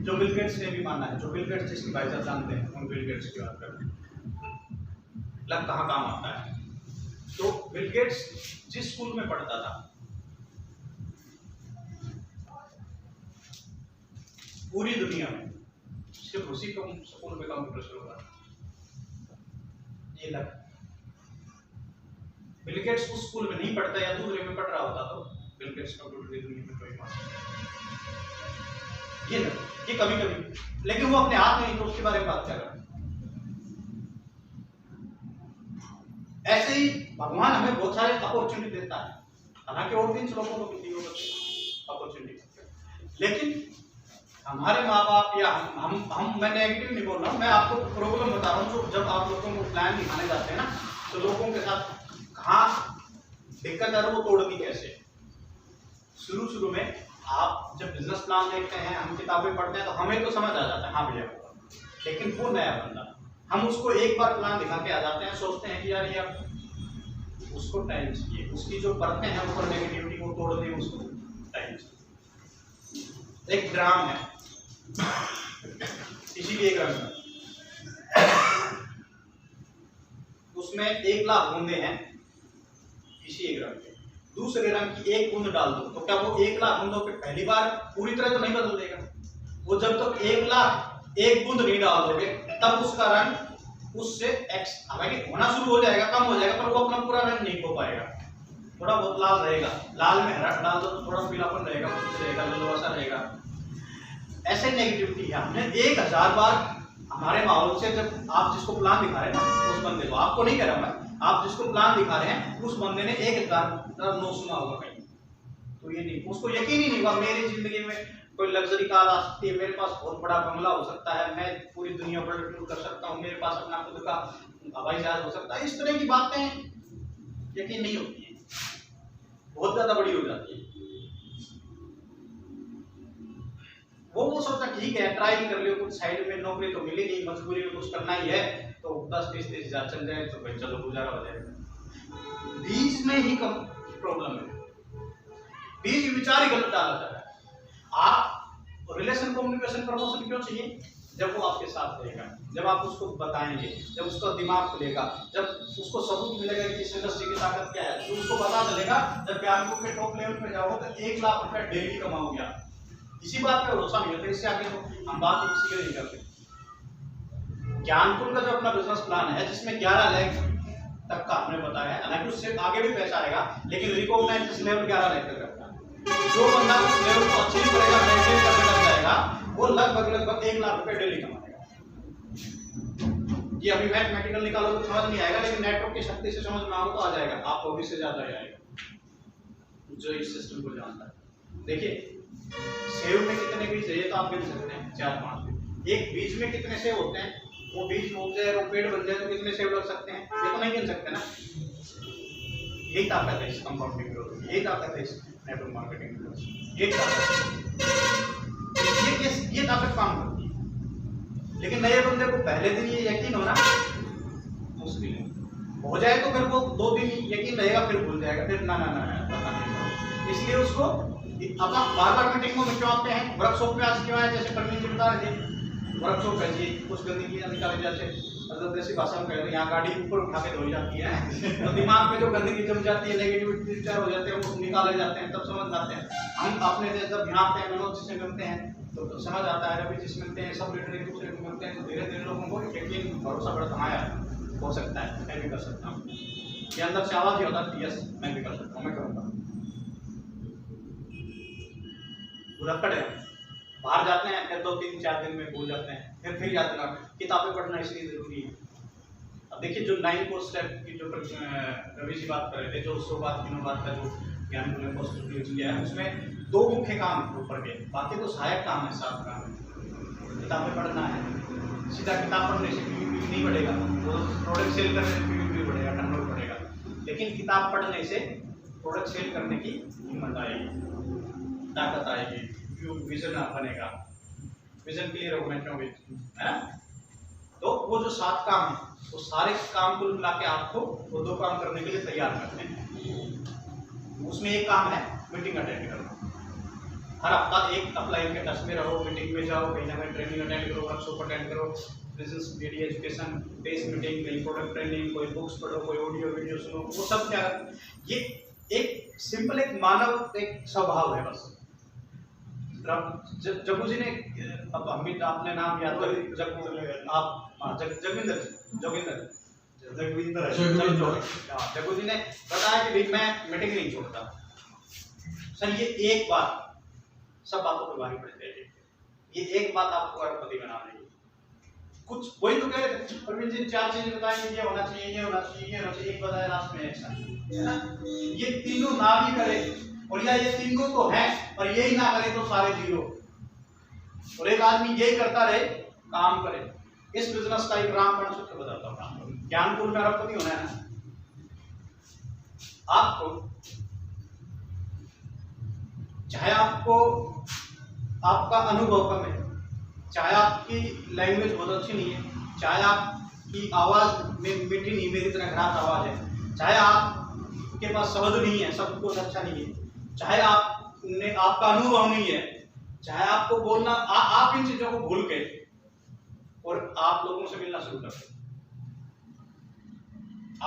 जो बिल गेट्स ने भी माना है, जो बिल गेट्स जिसकी भाई साहब जानते हैं, उन बिल गेट्स की बात करते हैं, लक कहाँ काम आता है। तो बिल गेट्स जिस स्कूल में पढ़ता था, पूरी दुनिया में सिर्फ उसी स्कूल में कंप्यूटर शुरू हुआ, ये लक। बिल गेट्स उस स्कूल में नहीं पढ़ता या दूसरे में पढ़ रहा होता तो बिल गेट्स कंप्यूटर की दुनिया में कोई बात नहीं। ये लक, ये कभी कभी, लेकिन वो अपने हाथ में नहीं, तो उसके बारे में बात कर रहा है। ऐसे ही भगवान हमें बहुत सारे अपॉर्चुनिटी देता है, हालांकि और 3 लोगों को मिलती है अपॉर्चुनिटी, लेकिन हमारे माँ बाप या हम मैं नेगेटिव नहीं बोल रहा हूँ, मैं आपको प्रॉब्लम बता रहा हूँ। जो जब आप लोगों को प्लान दिखाने जाते हैं ना, तो लोगों के साथ कहाँ दिक्कत है वो तोड़नी कैसे। शुरू में आप जब बिजनेस प्लान देखते हैं, हम किताबें पढ़ते हैं, तो हमें तो समझ आ जाता है हाँ भैया, लेकिन वो नया बंदा, हम उसको एक बार प्लान दिखा के आ जाते हैं, सोचते हैं कि यार ये उसको टाइम चाहिए, उसकी जो परतें हैं ऊपर नेगेटिविटी वो तोड़ दें, उसको टाइम चाहिए। एक ड्राम है, इसीलिए एक रंग है, उसमें 1 लाख बूंदे हैं, इसी एक रंग के। दूसरे रंग की एक बूंद डाल दो, तो क्या वो 1 लाख बूंदों पे पहली बार पूरी तरह तो नहीं बदल देगा। वो जब तक 1 लाख 1 बूंद नहीं डाल दोगे, तब उसका रंग उससे एक्स हालांकि होना शुरू हो जाएगा, कम हो जाएगा, पर वो अपना पूरा रंग नहीं हो पाएगा। थोड़ा बहुत लाल रहेगा, लाल में हरा डाल दो तो थोड़ा पीलापन रहेगा, कुछ रहेगा, ललवासा रहेगा। ऐसे नेगेटिविटी है। हमने 1000 बार हमारे माहौल से, जब आप जिसको प्लान दिखा रहे हैं ना उस बंदे को, आपको नहीं कह रहा मैं, आप जिसको प्लान दिखा रहे हैं उस बंदे ने 1000 नो सुना होगा कहीं, तो ये नहीं, उसको यकीन ही नहीं हुआ मेरी जिंदगी में कोई लग्जरी कार आ सकती है, मेरे पास बहुत बड़ा बंगला हो सकता है, मैं पूरी दुनिया पर टूर कर सकता हूँ, मेरे पास अपना खुद का हवाई जहाज हो सकता है। इस तरह की बातें यकीन नहीं होती है, बहुत ज्यादा बड़ी हो जाती है। वो सोचता ठीक है ट्राई कर लियो, कुछ साइड में नौकरी तो मिली नहीं, मजबूरी में कुछ करना ही है, तो 10-20 हजार चल जाए तो भाई चलो गुजारा हो जाएगा। बीज में ही कम प्रॉब्लम है, बीज विचार ही गलत डाला जा रहा है। आप रिलेशन कम्युनिकेशन प्रमोशन क्यों चाहिए? जब वो आपके साथ रहेगा, जब आप उसको बताएंगे, जब उसका दिमाग खुलेगा, जब उसको सबूत मिलेगा कि इस इंडस्ट्री की ताकत क्या है, तो उसको पता चलेगा। जब ज्ञानपुर के टॉप लेवल पे जाओगे तो 1 लाख रुपए डेली कमाओगे आप। इसी बात पे भरोसा नहीं होता, इससे आगे तो हम बात किसी के नहीं करते। ज्ञानपुर का जो अपना बिजनेस प्लान है, जिसमें 11 लाख तक का हमने बताया है, हालांकि उससे आगे भी पैसा आएगा, लेकिन रिकॉग्नाइज लेवल 11 लाख तक रखता है। जो बंदा उस लेवल को अचीव करेगा, मेंटेन करने लग जाएगा, वो लगभग 1 लाख रुपए डेली कमाएगा। ये अभी मैथमेटिकल निकालो तो समझ नहीं आएगा, लेकिन नेटवर्क की शक्ति से समझ में आओ तो आ जाएगा, आपको भी से ज्यादा ही आएगा जो इस सिस्टम को जानता है। देखिए सेब में कितने बीज है ये तो आप गिन सकते हैं, 4-5 बीज। एक बीज में कितने सेब होते हैं, वो बीज उग जाए और पेड़ बन जाए तो कितने सेब लग सकते हैं, ये तो नहीं गिन सकते ना। यही ताकत है इस कंपाउंडिंग ग्रोथ की, यही ताकत है इस नेटवर्क मार्केटिंग की, यही ताकत है, ये ताकत काम करती है। लेकिन नए बंदे को पहले दिन ये यकीन होना मुश्किल है, हो जाए तो फिर वो 2 दिन यकीन रहेगा, फिर भूल जाएगा, फिर ना पता नहीं। इसलिए उसको अपना बार-बार मीटिंगों में क्यों आते हैं, वर्कशॉप में आज क्यों आए, जैसे परवीन जी बता रहे थे, वर्कशॉप है जी, कुछ गंदगी निकाली जाते हैं, मतलब जैसी भाषा में कहते हैं यहाँ गाड़ी ऊपर उठा के धोई जाती है तो दिमाग में जो गंदगी जम जाती है, नेगेटिविटी विचार हो जाते हैं, वो निकाले जाते हैं, तब समझ में आते हैं। हम अपने जब यहाँ पे मनोज से मिलते हैं तो समझ आता है अभी जिस मिलते हैं सब लीडर एक दूसरे को मिलते हैं तो धीरे धीरे लोगों को यकीन भरोसा बढ़ता आया हो सकता है मैं भी कर सकता हूँ। ये अंदर से आवाज ही होता है यस मैं भी कर सकता हूँ मैं करूँगा। बुरक्कड़ है बाहर जाते हैं फिर 2-3-4 दिन में भूल जाते हैं फिर याद दिला किताबें पढ़ना इसलिए जरूरी है। अब देखिए जो 9 कोर्स की जो रवि जी बात कर रहे थे जो 100 बात 3 बात का जो ज्ञान किया है उसमें 2 मुख्य काम है ऊपर के बाकी तो सहायक काम है 7 काम है। किताबें पढ़ना है सीधा किताब पढ़ने से PVP नहीं बढ़ेगा वो प्रोडक्ट सेल करने से PVP बढ़ेगा टर्नओवर बढ़ेगा लेकिन किताब पढ़ने से प्रोडक्ट सेल करने की हिम्मत आएगी ताकत आएगी विजन बनेगा विजन क्लियर होगा क्यों भी है ना। तो वो जो 7 काम है वो सारे काम को मिला के आपको वो 2 काम करने के लिए तैयार करते हैं। उसमें एक काम है मीटिंग अटेंड करना हर हफ्ता एक अप्लाई के टच में रहो मीटिंग में जाओ कहीं ना कहीं ट्रेनिंग अटेंड करो वर्कशॉप अटेंड करो business media education base meeting कहीं प्रोडक्ट ट्रेनिंग कोई बुक्स पढ़ो कोई ऑडियो वीडियो सुनो वो सब क्या ये एक सिंपल एक मानव एक स्वभाव है बस। जग्गू जी ने अब अमित आपने नाम याद कर आप जग्गू जी ने बताया कि भाई मैं मीटिंग नहीं छोड़ता सर ये एक बात सब बातों पर भारी पड़ जाएगी ये एक बात आपको अरबपति बना देगी कुछ वही तो कह रहे थे परवीन जी 4 चीजें बताएंगे ये होना चाहिए ये होना चाहिए ये होना चाहिए एक बताया लास्ट में एक्शन है ना ये तीनों ना भी करे और या ये तीनों तो है और यही ना करे तो सारे जीरो और एक आदमी यही करता रहे काम करे। इस बिजनेस का एक रामबाण सूत्र बताता हूँ ज्ञानपुर में अरबपति होना है ना आपको चाहे आपको आपका अनुभव कम है चाहे आपकी लैंग्वेज बहुत अच्छी नहीं है चाहे आपकी आवाज में मीठी नहीं मेरी तरह खराब आवाज है चाहे आपके पास शब्द नहीं है सब कुछ अच्छा नहीं है चाहे आपका अनुभव नहीं है चाहे आपको बोलना आप इन चीजों को भूल के और आप लोगों से मिलना शुरू कर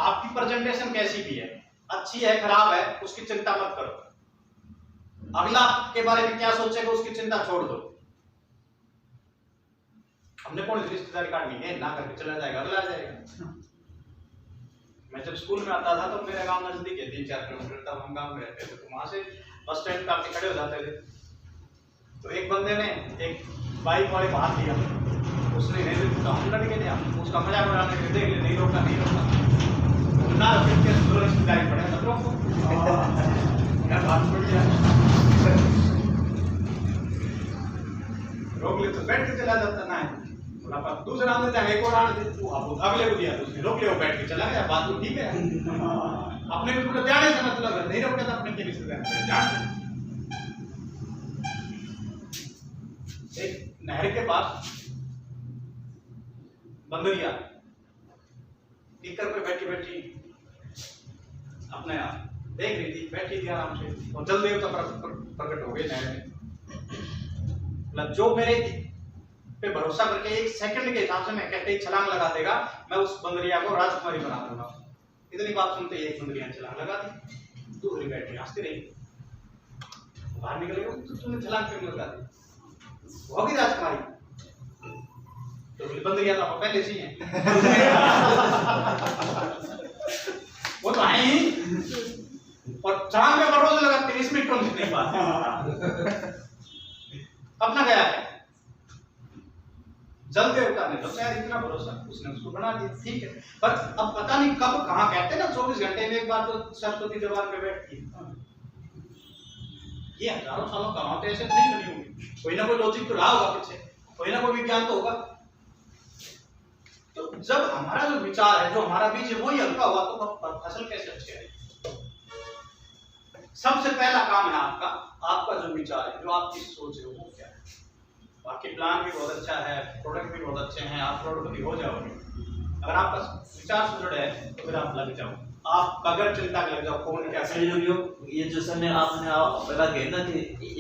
आपकी प्रेजेंटेशन कैसी भी है अच्छी है खराब है उसकी चिंता मत करो अगला के बारे में क्या सोचेगा उसकी चिंता छोड़ दो। हमने कौन सी रिश्तेदारी काटनी है ना करके चला जाएगा अगला आ जाएगा। मैं जब स्कूल में आता था तो मेरा गांव नजदीक है 3-4 किलोमीटर तब हम गांव में रहते थे तो वहां से बस स्टैंड पे खड़े हो जाते थे तो एक बंदे ने एक बाइक वाले को हाथ दिया उसने नहीं पूछा हम लड़के थे उसका मजाक उड़ाने के देख ले नहीं रोका ना रिश्तेदारी पड़े तब रोको रोक ले तो बैठ के चला जाता ना है दूसरा आने था एक और आने तू अगले को दिया उसने रोक ले वो बैठ के चला गया बात तो ठीक है अपने को पूरा ध्यान से मतलब नहीं रोका था अपने के रिश्तेदार ध्यान एक नहर के पास बंदरिया टीकर पे बैठी बैठी अपने देख रही थी बैठी थी आराम से और जल देवता प्रकट हो गए नहर में मतलब जो मेरे पे भरोसा करके 1 सेकंड के हिसाब से मैं कहते ही छलांग लगा देगा मैं उस बंदरिया को राजकुमारी बना दूंगा। इतनी बात सुनते ही एक बंदरिया छलांग लगा दी दूसरी बैठी हंसती रही बाहर निकले तो तूने छलांग क्यों लगा दी होगी राजकुमारी तो बंदरिया तो पहले से ही है वो तो है ही और चांद में बरोज लगाते इसमें कौन सी नहीं बात अपना गया है जल देवता ने तो शायद इतना भरोसा उसने उसको बना दिया ठीक है पर अब पता नहीं कब कहाँ कहते ना 24 घंटे में एक बार तो सरस्वती दरबार पे बैठती ये हजारों सालों कमाते ऐसे नहीं बनी होगी कोई ना कोई लॉजिक तो रहा होगा पीछे कोई ना कोई विज्ञान तो होगा। तो जब हमारा जो विचार है जो हमारा बीज है वही हल्का हुआ तो फसल कैसे अच्छी आएगी। सबसे पहला काम है आपका जो विचार है जो आपकी सोच है वो क्या है। बाकी प्लान भी बहुत अच्छा है प्रोडक्ट भी बहुत अच्छे हैं आप करोड़पति हो जाओगे अगर आपका विचार सुदृढ़ है तो फिर आप लग जाओ आप बगैर चिंता के लग जाओ कौन क्या ये जो समय आपने बता के ना कि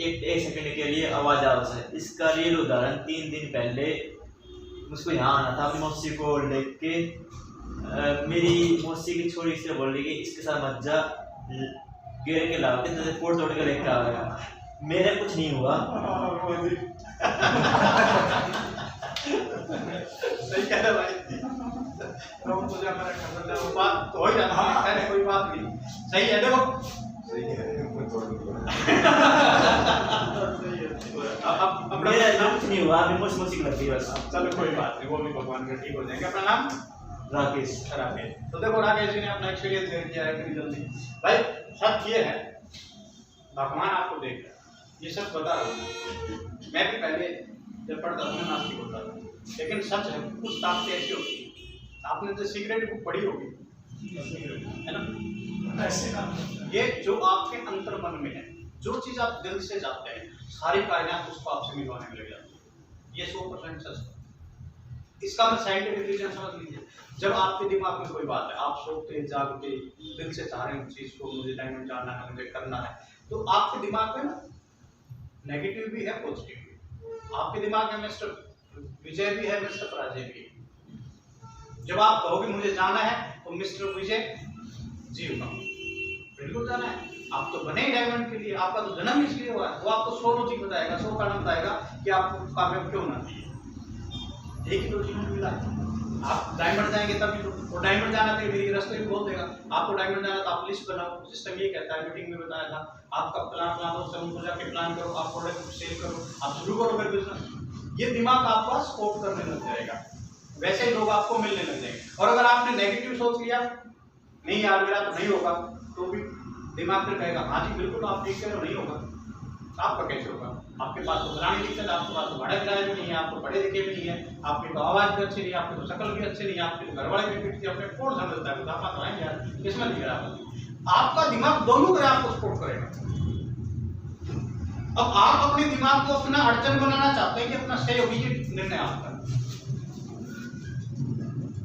एक सेकंड के लिए आवाज आ रहा है इसका रियल उदाहरण 3 दिन पहले मुझको यहाँ आना था अपनी मौसी को लेके मेरी मौसी की छोरी से बोल रही कि इसके साथ मत जा गिर के लाओ कोट तोड़ के लेके आ गया मेरे कुछ नहीं हुआ सही कह रहे भाई, प्रभु पूजा मेरा खबर है, वो बात तो हो ही जाना है, नहीं कोई बात नहीं, सही है। देखो सही है, कोई तोड़ नहीं। अब मेरा नाम कुछ नहीं हुआ, अभी मुझ मुझे लगती है बस। चलो कोई बात नहीं, वो भी भगवान के ठीक हो जाएंगे। अपना नाम राकेश। राकेश। तो देखो राकेश जी ने अपना एक्सपीरियंस शेयर किया है इतनी जल्दी। भाई सच ये है, भगवान आपको देख रहा है, ये सब बता रहा हूँ। मैं भी पहले जब पढ़ता था मैं नास्तिक होता था, लेकिन सच है कुछ ताकतें ऐसी होती है, आपने तो सीक्रेट बुक पढ़ी होगी, है ना? ऐसे ना, ये जो आपके अंतर मन में है, जो चीज आप दिल से चाहते हैं, सारी कायनात उसको आपसे मिलवाने में लग जाती है। ये 100% सच है। इसका मैं साइंटिफिक रीजन समझ लीजिए। जब आपके दिमाग में कोई बात है, आप सोते जागते दिल से चाह रहे हैं उस चीज को, मुझे डायमंड जानना है, मुझे करना है, तो आपके दिमाग में ना नेगेटिव भी है, पॉजिटिव भी। आपके दिमाग में मिस्टर विजय भी है, मिस्टर पराजय भी है। जब आप कहोगे मुझे जाना है, तो मिस्टर विजय जीवना बिल्कुल जाना है। आप तो बने ही डायमंड के लिए, आपका तो जन्म इसलिए हुआ है। वो आपको 100 लॉजिक बताएगा, 100 कारण बताएगा कि आपको कामयाब क्यों ना चाहिए। एक ही तो जीवन मिला है, आप डायमंड जाएंगे तभी तो, वो डायमंड जाना था मेरी रास्ते भी बोल देगा, आपको डायमंड जाना तो आप लिस्ट बनाओ, सिस्टम ये कहता है, मीटिंग में बताया था, आपका प्लान बना दो, सब उनको जाके प्लान करो, आप प्रोडक्ट सेल करो, आप शुरू करो फिर बिजनेस। ये दिमाग आपका सपोर्ट करने लग जाएगा, वैसे लोग आपको मिलने लग जाएंगे। और अगर आपने नेगेटिव सोच लिया, नहीं यार मेरा तो नहीं होगा, तो भी दिमाग फिर कहेगा हाँ जी बिल्कुल आप ठीक कह रहे हो, नहीं होगा। आपका कैसे होगा? आपके पास तो पुरानी दिक्कत, आपके पास तो भाड़ा किराया भी नहीं है, आपको पढ़े लिखे भी नहीं है, आपकी तो आवाज़ भी अच्छी नहीं है, आपकी तो शक्ल भी अच्छी नहीं है, आपके तो घर वाले भी पीटते हैं, अपने कौन समझता है? आप तो आएंगे यार, किस्मत नहीं खराब। आपका दिमाग दोनों तरह आपको सपोर्ट करेगा। अब आप अपने दिमाग को अपना अड़चन बनाना चाहते हैं कि अपना सहयोगी, ये निर्णय आपका।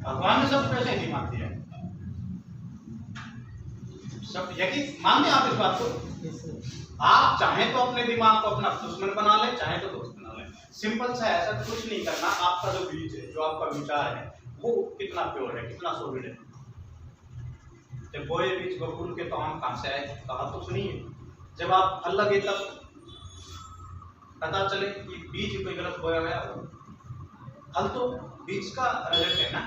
भगवान ने सब पैसे दिमाग दिया है, सब यकीन मानते आप इस बात को? आप चाहें तो अपने दिमाग को अपना दुश्मन बना लें, चाहे तो दोस्त बना लें। सिंपल सा, ऐसा कुछ नहीं करना। आपका जो बीज है, जो आपका विचार है, वो कितना प्योर है, कितना सॉलिड है। जब बोए बीज बकुल के तो आम कहां से आए, कहा तो सुनिए। जब आप फल लगे तब पता चले कि बीज कोई गलत बोया गया, फल तो बीज का रिजल्ट है ना।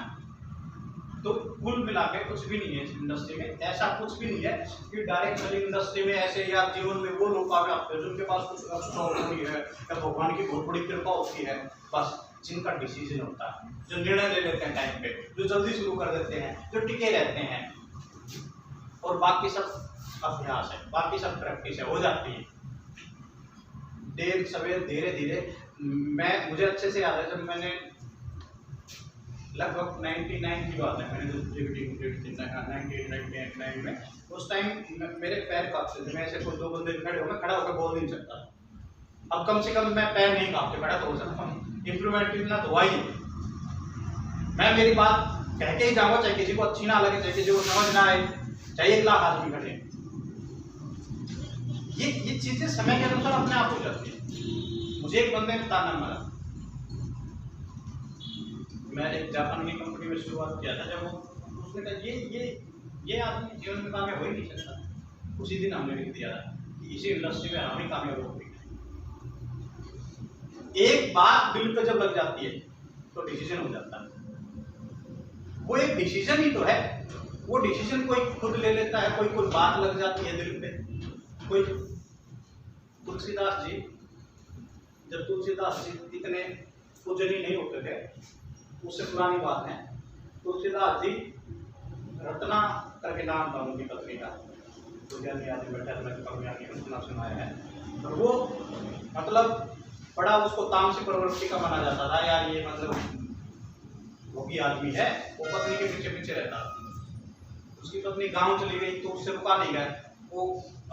तो कुल मिला के कुछ भी नहीं है इस इंडस्ट्री में, ऐसा कुछ भी नहीं है कि डायरेक्ट सेलिंग इंडस्ट्री में ऐसे या जीवन में वो लोग पावे आपके जिनके पास कुछ एक्स्ट्रा होती है या भगवान की बहुत बड़ी कृपा होती है, बस जिनका डिसीजन होता है, जो निर्णय ले लेते हैं टाइम पे, जो जल्दी शुरू कर देते हैं, जो टिके रहते हैं। और बाकी सब अभ्यास है, बाकी सब प्रैक्टिस है, हो जाती है देर सवेर धीरे धीरे। मुझे अच्छे से याद है जब मैंने लगभग 99 की बात है, मैंने जो जीवीटी कंप्लीट थी 1999 में, उस टाइम मेरे पैर कांपते थे। मैं ऐसे कोई 2 बंदे खड़े हो, मैं खड़ा होकर बोल नहीं सकता। अब कम से कम मैं पैर नहीं कांपते, खड़ा तो हो सकता हूँ। इंप्रूवमेंट इतना तो हुआ ही, मैं मेरी बात कह के ही जाऊंगा, चाहे किसी को अच्छी ना लगे, चाहे किसी को समझ ना आए, चाहे 1 लाख आदमी खड़े। ये चीजें समय के अनुसार अपने आप हो जाती है। मुझे एक बंदे ने ताना मारा, मैं एक जापान की कंपनी में शुरुआत किया था, जब वो उसने कहा ये आदमी जीवन में कामयाब हो ही नहीं सकता। उसी दिन हमने लिख दिया कि इसी इंडस्ट्री में हम ही कामयाब हो गए। एक बात दिल पे जब लग जाती है तो डिसीजन हो जाता है। वो एक डिसीजन ही तो है, वो डिसीजन कोई खुद ले लेता है, कोई बात लग जाती है दिल पे। कोई तुलसीदास जी, जब तुलसीदास जी इतने पूजनीय नहीं होते थे, उससे पुरानी बात है, तुलसीदास जी रत्ना करके नाम था उनकी पत्नी का, तो आदमी बैठा था, सुनाया है। और वो मतलब बड़ा उसको तामसिक प्रवृत्ति का माना जाता था, यार ये मतलब भोगी आदमी है, वो पत्नी के पीछे पीछे रहता। उसकी पत्नी गांव चली गई तो उससे रुका नहीं गया, वो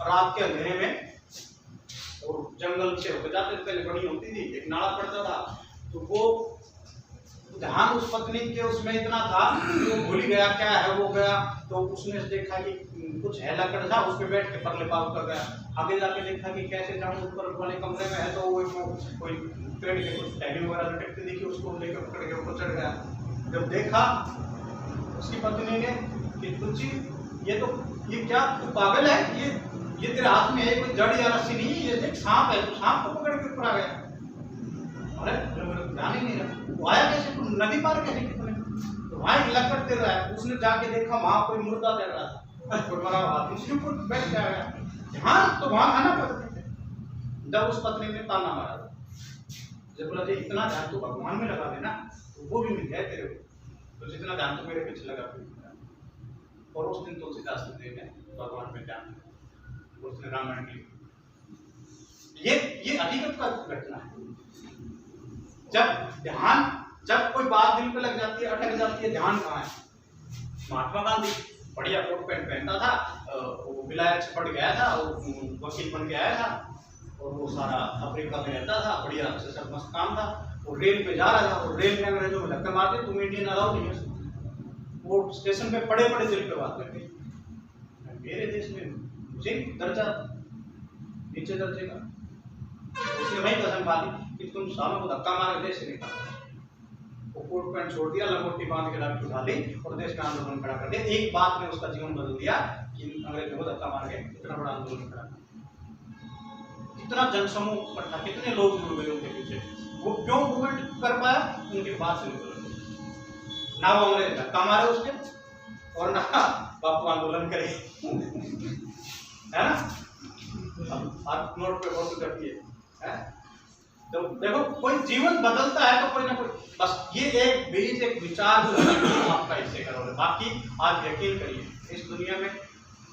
रात के अंधेरे में और जंगल से होकर जाते थे, पहले बड़ी होती थी, एक नाला पड़ता था, तो वो ध्यान उस पत्नी के उसमें इतना था कि वो भूल गया क्या है वो गया। तो उसने देखा कि कुछ है लकड़ था, उस पर बैठ के परले पार कर गया। आगे जाके देखा कि कैसे जाऊँ, ऊपर वाले कमरे में है, तो वो कोई पेड़ के कुछ टहनी वगैरह लटकती देखी, उसको लेकर पकड़ के ऊपर चढ़ गया। जब देखा उसकी पत्नी ने कि तुलसी ये क्या तू पागल है, ये तेरे हाथ में है, कोई जड़ या रस्सी नहीं, ये देख सांप है, तो सांप को पकड़ के ऊपर आ गया। अरे मेरे को ध्यान ही नहीं रहा, वो आया कैसे, तुम नदी पार कैसे की तूने? तो वहाँ एक लकड़ तैर रहा है, उसने जाके देखा वहाँ कोई मुर्दा तैर रहा था, कोई मरा हुआ, उसके ऊपर बैठ गया। हाँ तो वहाँ खाना पड़ता है। जब उस पत्नी ने ताना मारा, जब बोला जी इतना ध्यान तो भगवान में लगा देना तो वो भी मिल जाए तेरे को, तो जितना ध्यान तो मेरे पीछे लगा। और उस दिन तुलसीदास जी ने भगवान में ध्यान, उसने रामायण की, ये हकीकत का घटना है। जब ध्यान, जब कोई बात दिल पे लग जाती है, अटक जाती है, ध्यान कहाँ है? महात्मा गांधी बढ़िया कोट पैंट पहनता था, वो विलायत से पढ़ गया था, वो वकील बन के आया था, और वो सारा अफ्रीका में रहता था, बढ़िया से सब मस्त काम था। वो रेल पे जा रहा था, और रेल में अंग्रेजों में धक्का मार दिए, तुम इंडियन अलाउड नहीं है। वो स्टेशन पे पड़े पड़े दिल पे बात कर गई, मेरे देश में मुझे दर्जा नीचे दर्जे का। उसने वही कसम खा ली कि तुम सालों को धक्का मार के देश से निकाल। वो कोट पैंट छोड़ दिया, लंगोटी बांध के लाठी उठा ली और देश का आंदोलन खड़ा कर दिया। एक बात ने उसका जीवन बदल दिया कि अंग्रेजों को धक्का मार के इतना बड़ा आंदोलन खड़ा कर, कितना जनसमूह इकट्ठा, कितने लोग जुड़ गए उनके पीछे। वो क्यों मूवमेंट कर पाया? उनके बात से निकल, ना वो अंग्रेज धक्का मारे उसके, और ना बापू आंदोलन करे, है ना? अब नोट पे बहुत करती है। तो देखो कोई जीवन बदलता है तो कोई ना कोई, बस ये एक बीज, एक विचार आपका इससे करोगे। बाकी आप यकीन करिए इस दुनिया में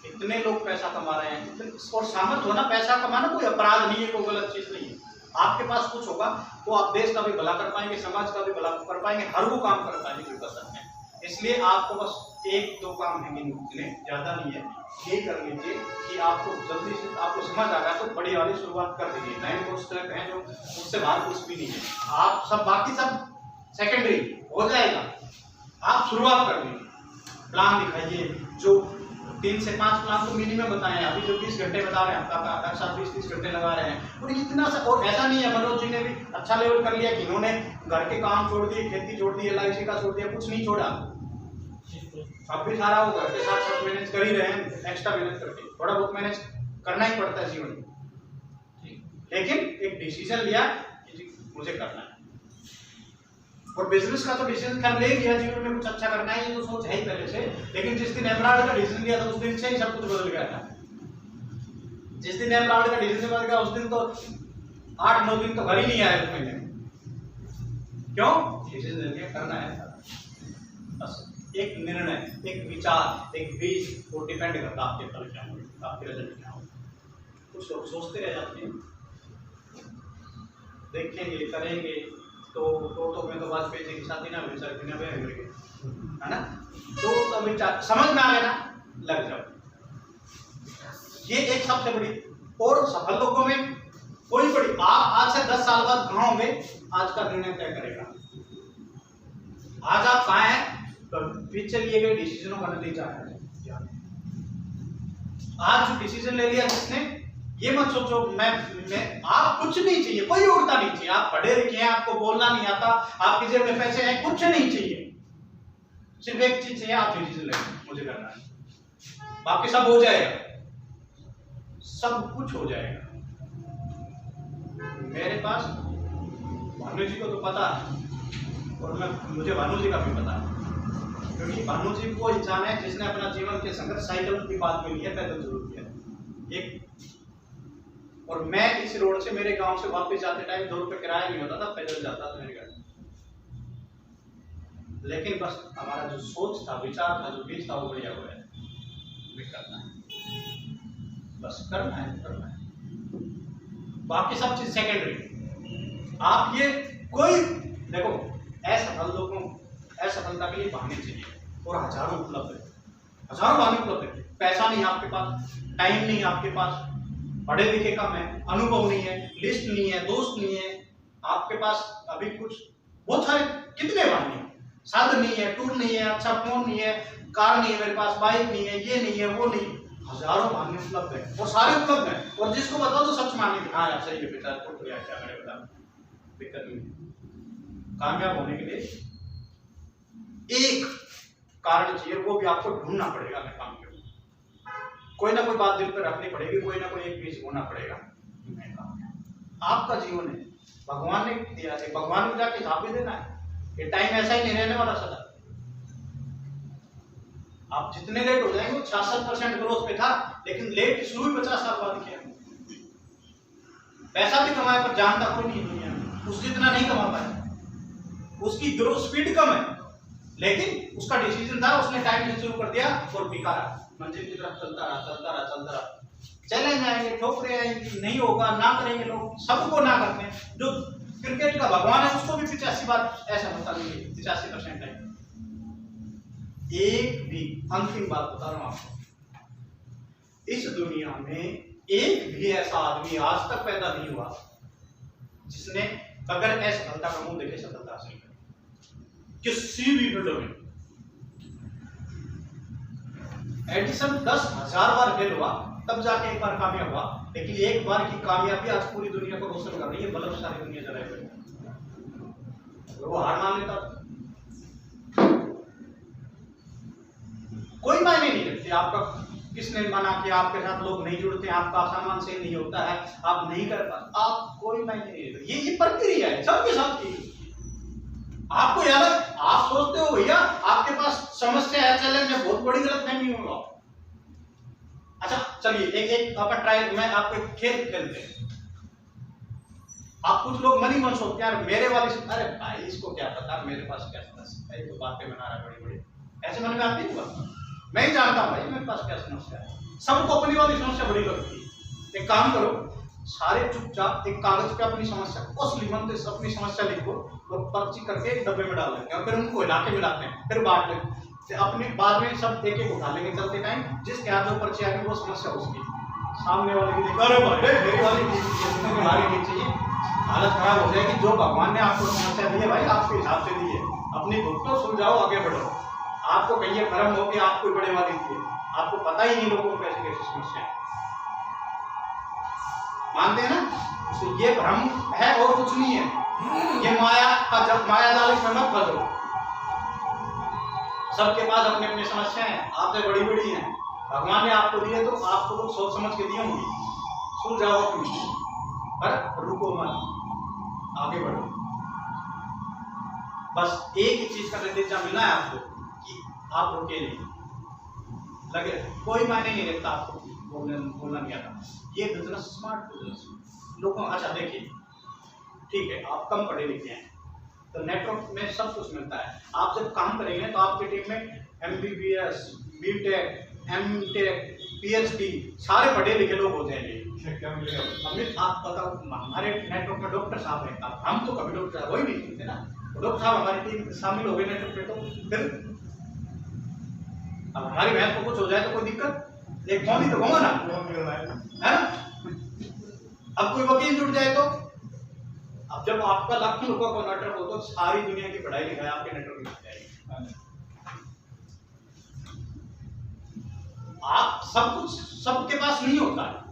इतने लोग पैसा कमा रहे हैं, और सामर्थ्य होना, पैसा कमाना कोई अपराध नहीं है, कोई गलत चीज नहीं है। आपके पास कुछ होगा तो आप देश का भी भला कर पाएंगे, समाज का भी भला कर पाएंगे, हर वो काम कर पाएंगे जो कर सकते हैं। इसलिए आपको बस एक दो काम है गिनने, ज्यादा नहीं है, ये कर लीजिए कि आपको जल्दी से आपको समझ आ गया तो बड़ी वाली शुरुआत कर दीजिए। 9 कोर्स हैं जो उससे बाहर कुछ भी नहीं है, आप सब बाकी सब सेकेंडरी हो जाएगा। आप शुरुआत कर दीजिए, प्लान दिखाइए, जो 3 से 5 प्लान तो मिनिमम बताएं। अभी जो 20 घंटे बता रहे हैं, आपका साथ 20-30 घंटे लगा रहे हैं, और इतना सा, और ऐसा नहीं है मनोज जी ने भी अच्छा लेवल कर लिया कि इन्होंने घर के काम छोड़ दिए, खेती छोड़ दी, LIC का छोड़ दिया, कुछ नहीं छोड़ा। अब भी सारा वो घर के साथ साथ मैनेज कर ही रहे हैं, एक्स्ट्रा मैनेज करके, थोड़ा बहुत मैनेज करना ही पड़ता है जीवन में, लेकिन एक डिसीजन लिया कि मुझे करना है। और बिजनेस का तो डिसीजन कर ले लिया, जीवन में कुछ अच्छा करना है, ये तो सोच है ही पहले से। लेकिन जिस दिन एमराल्ड का डिसीजन लिया था उस दिन से ही सब कुछ बदल गया था। जिस दिन एमराल्ड का डिसीजन बदल गया उस दिन तो 8-9 दिन तो घर ही नहीं आए महीने। क्यों? डिसीजन लिया, करना है। बस एक निर्णय, एक विचार, एक बीज, वो डिपेंड करता है आपके फल क्या होंगे, आपके रिजल्ट क्या होंगे। कुछ लोग सोचते रह जाते हैं, देखेंगे करेंगे, तो मैं तो वाजपेयी जी की शादी ना हुई, सर बिना ब्याह करके, है ना? तो विचार समझ में आ गया ना, लग जाओ। ये एक सबसे बड़ी, और सफल लोगों में कोई बड़ी, आप आज से 10 साल बाद कहाँ होंगे, आज का निर्णय तय करेगा। आज आप कहाँ हैं, तो पीछे लिए गए डिसीजनों का नतीजा है। आज जो डिसीजन ले लिया जिसने, ये मत सोचो मैं आप कुछ नहीं चाहिए, कोई योग्यता नहीं चाहिए, आप पढ़े लिखे हैं, आपको बोलना नहीं आता, आपकी जेब में पैसे हैं, कुछ नहीं चाहिए, सिर्फ एक चीज चाहिए, आप डिसीजन ले, मुझे करना है, बाकी सब हो जाएगा, सब कुछ हो जाएगा। मेरे पास भानु जी को तो पता है, और मुझे भानु जी का भी पता है, क्योंकि भानु जी वो इंसान है जिसने अपना जीवन के संघर्ष साइकिल की बात में लिया, पैदल जरूर किया एक। और मैं इस रोड से मेरे गांव से वापस जाते टाइम 2 रुपए किराया नहीं होता था, पैदल जाता था मेरे घर। लेकिन बस हमारा जो सोच था, विचार था, जो बीज था, वो बढ़िया हुआ है, करना है, बस करना है। बाकी सब चीज सेकेंडरी। आप ये कोई देखो, असफल लोगों, असफलता के लिए बहाने चाहिए, और हजारों उपलब्ध है, हजारों बहाने उपलब्ध है। पैसा नहीं आपके पास, टाइम नहीं आपके पास, पढ़े लिखे कम है, अनुभव नहीं है, लिस्ट नहीं है, दोस्त नहीं है, आपके पास अभी कुछ बहुत सारे कितने बहाने हैं, साधन नहीं है, टूर नहीं है, अच्छा फोन नहीं है, कार नहीं है मेरे पास, बाइक नहीं है, ये नहीं है, वो नहीं, हजारों बहाने उपलब्ध है, और सारे उपलब्ध है। और जिसको बताओ तो सच माने कि हाँ यार सही है बेटा, तो क्या करे बता, दिक्कत नहीं है। कामयाब होने के लिए एक कारण चाहिए, वो भी आपको ढूंढना पड़ेगा। मैं काम करूँ, कोई ना कोई बात दिल पर रखनी पड़ेगी, कोई ना कोई एक बीज होना पड़ेगा। आपका जीवन है, भगवान ने दिया है, भगवान को जाके हिसाब भी देना है। ये टाइम ऐसा ही नहीं रहने वाला सदा। आप जितने लेट हो जाएंगे, 66% ग्रोथ पे था, लेकिन लेट शुरू 50 साल बाद किया। पैसा भी कमाया पर जानता कोई नहीं दुनिया में, उस जितना नहीं कमा पाया। उसकी ग्रोथ स्पीड कम है, लेकिन उसका डिसीजन था, उसने टाइम से शुरू कर दिया और बिका रहा, मंजिल की तरफ चलता रहा, चलता रहा, चलता रहा। चैलेंज आएंगे, ठोकरे आएंगी, नहीं होगा, ना करेंगे लोग, सबको ना करते हैं। जो क्रिकेट का भगवान है उसको भी 85 बार ऐसा बता देंगे, 85% है। एक भी, अंतिम बात बता रहा हूं आपको, इस दुनिया में एक भी ऐसा आदमी आज तक पैदा नहीं हुआ जिसने अगर ऐसे सफलता का मुंह देखे सफलता हासिल करी किसी भी फील्ड में। एडिसन 10,000 बार फेल हुआ तब जाके एक बार कामयाब हुआ, लेकिन एक बार की कामयाबी आज पूरी दुनिया को रोशन कर रही है, बल्ब सारी दुनिया जला रही है। वो हार मान लेता, कोई मायने नहीं रखती आपका किसने मना किया, आपके साथ लोग नहीं जुड़ते, आपका सामान से नहीं होता है, आप नहीं कर पाते, आप कोई मायने नहीं रखते। ये प्रक्रिया है सबके साथ की। आपको याद है, आप सोचते हो भैया आपके पास समस्या है, चैलेंज है, बहुत बड़ी गलतफहमी होगा। अच्छा चलिए एक आपका ट्रायल, मैं आपको एक खेल खेलते हैं। आप कुछ लोग मन ही मन सोचते हैं यार मेरे वाली से, अरे भाई इसको क्या पता मेरे पास क्या समस्या है, तो बातें बना रहा बड़ी बड़ी, ऐसे मन में आती है। मैं ही जानता हूं भाई मेरे पास क्या समस्या है, सबको अपनी वाली समस्या बड़ी लगती है। एक काम करो, सारे चुपचाप एक कागज पे अपनी समस्या उस लिमन से अपनी समस्या लिखो और पर्ची करके एक डब्बे में डाल देंगे और फिर उनको हिला के मिलाते हैं, फिर बांट लेंगे। अपने बाद में सब एक एक उठा लेंगे चलते टाइम, जिसके हाथ जो पर्ची आएगी वो समस्या उसकी, सामने वाले की देखो अरे भाई मेरी वाली तुम्हारी नहीं चाहिए, हालत खराब हो जाएगी। जो भगवान ने आपको समस्या दी है भाई आपके हिसाब से दी है, अपनी दुख को सुलझाओ, आगे बढ़ो। आपको कहिए भ्रम हो कि आप कोई बड़े वाली थी, आपको पता ही नहीं लोगों को कैसे कैसे समस्या है, मानते हैं ना? तो ये भ्रम है और कुछ नहीं है। ये माया का, जब माया जाल में मत फंसो। सबके पास अपनी अपनी समस्याएं हैं, आपसे बड़ी बड़ी हैं, भगवान ने आपको दिए तो आपको कुछ सोच समझ के दिए होंगे, सुलझाओ अपनी, पर रुको मत, आगे बढ़ो। बस एक ही चीज का नतीजा मिलना है आपको कि आप रुके नहीं, लगे, कोई मायने नहीं रखता आपको बोलना नहीं आता। ये बिजनेस स्मार्ट बिजनेस लोगों, अच्छा देखिए ठीक है आप कम पढ़े लिखे हैं तो नेटवर्क में सब कुछ मिलता है। आप जब काम करेंगे तो आपकी टीम में MBBS, BTech, MTech, PhD सारे पढ़े लिखे लोग हो जाएंगे। क्या मिलेगा? अमित आप बताओ, हमारे नेटवर्क में डॉक्टर साहब हैं, हम तो कभी डॉक्टर वही नहीं सुनते ना, डॉक्टर साहब हमारी टीम शामिल हो गए नेटवर्क पे, तो फिर अब हमारी बहन को कुछ हो जाए तो कोई दिक्कत, एक फोन ही तो होगा ना, है ना? अब कोई वकील जुड़ जाए तो, अब जब आपका लाखों लोगों का नेटवर्क हो तो सारी दुनिया की पढ़ाई लिखाई आपके नेटवर्क में जाएगी। आप सब कुछ सबके पास नहीं होता है।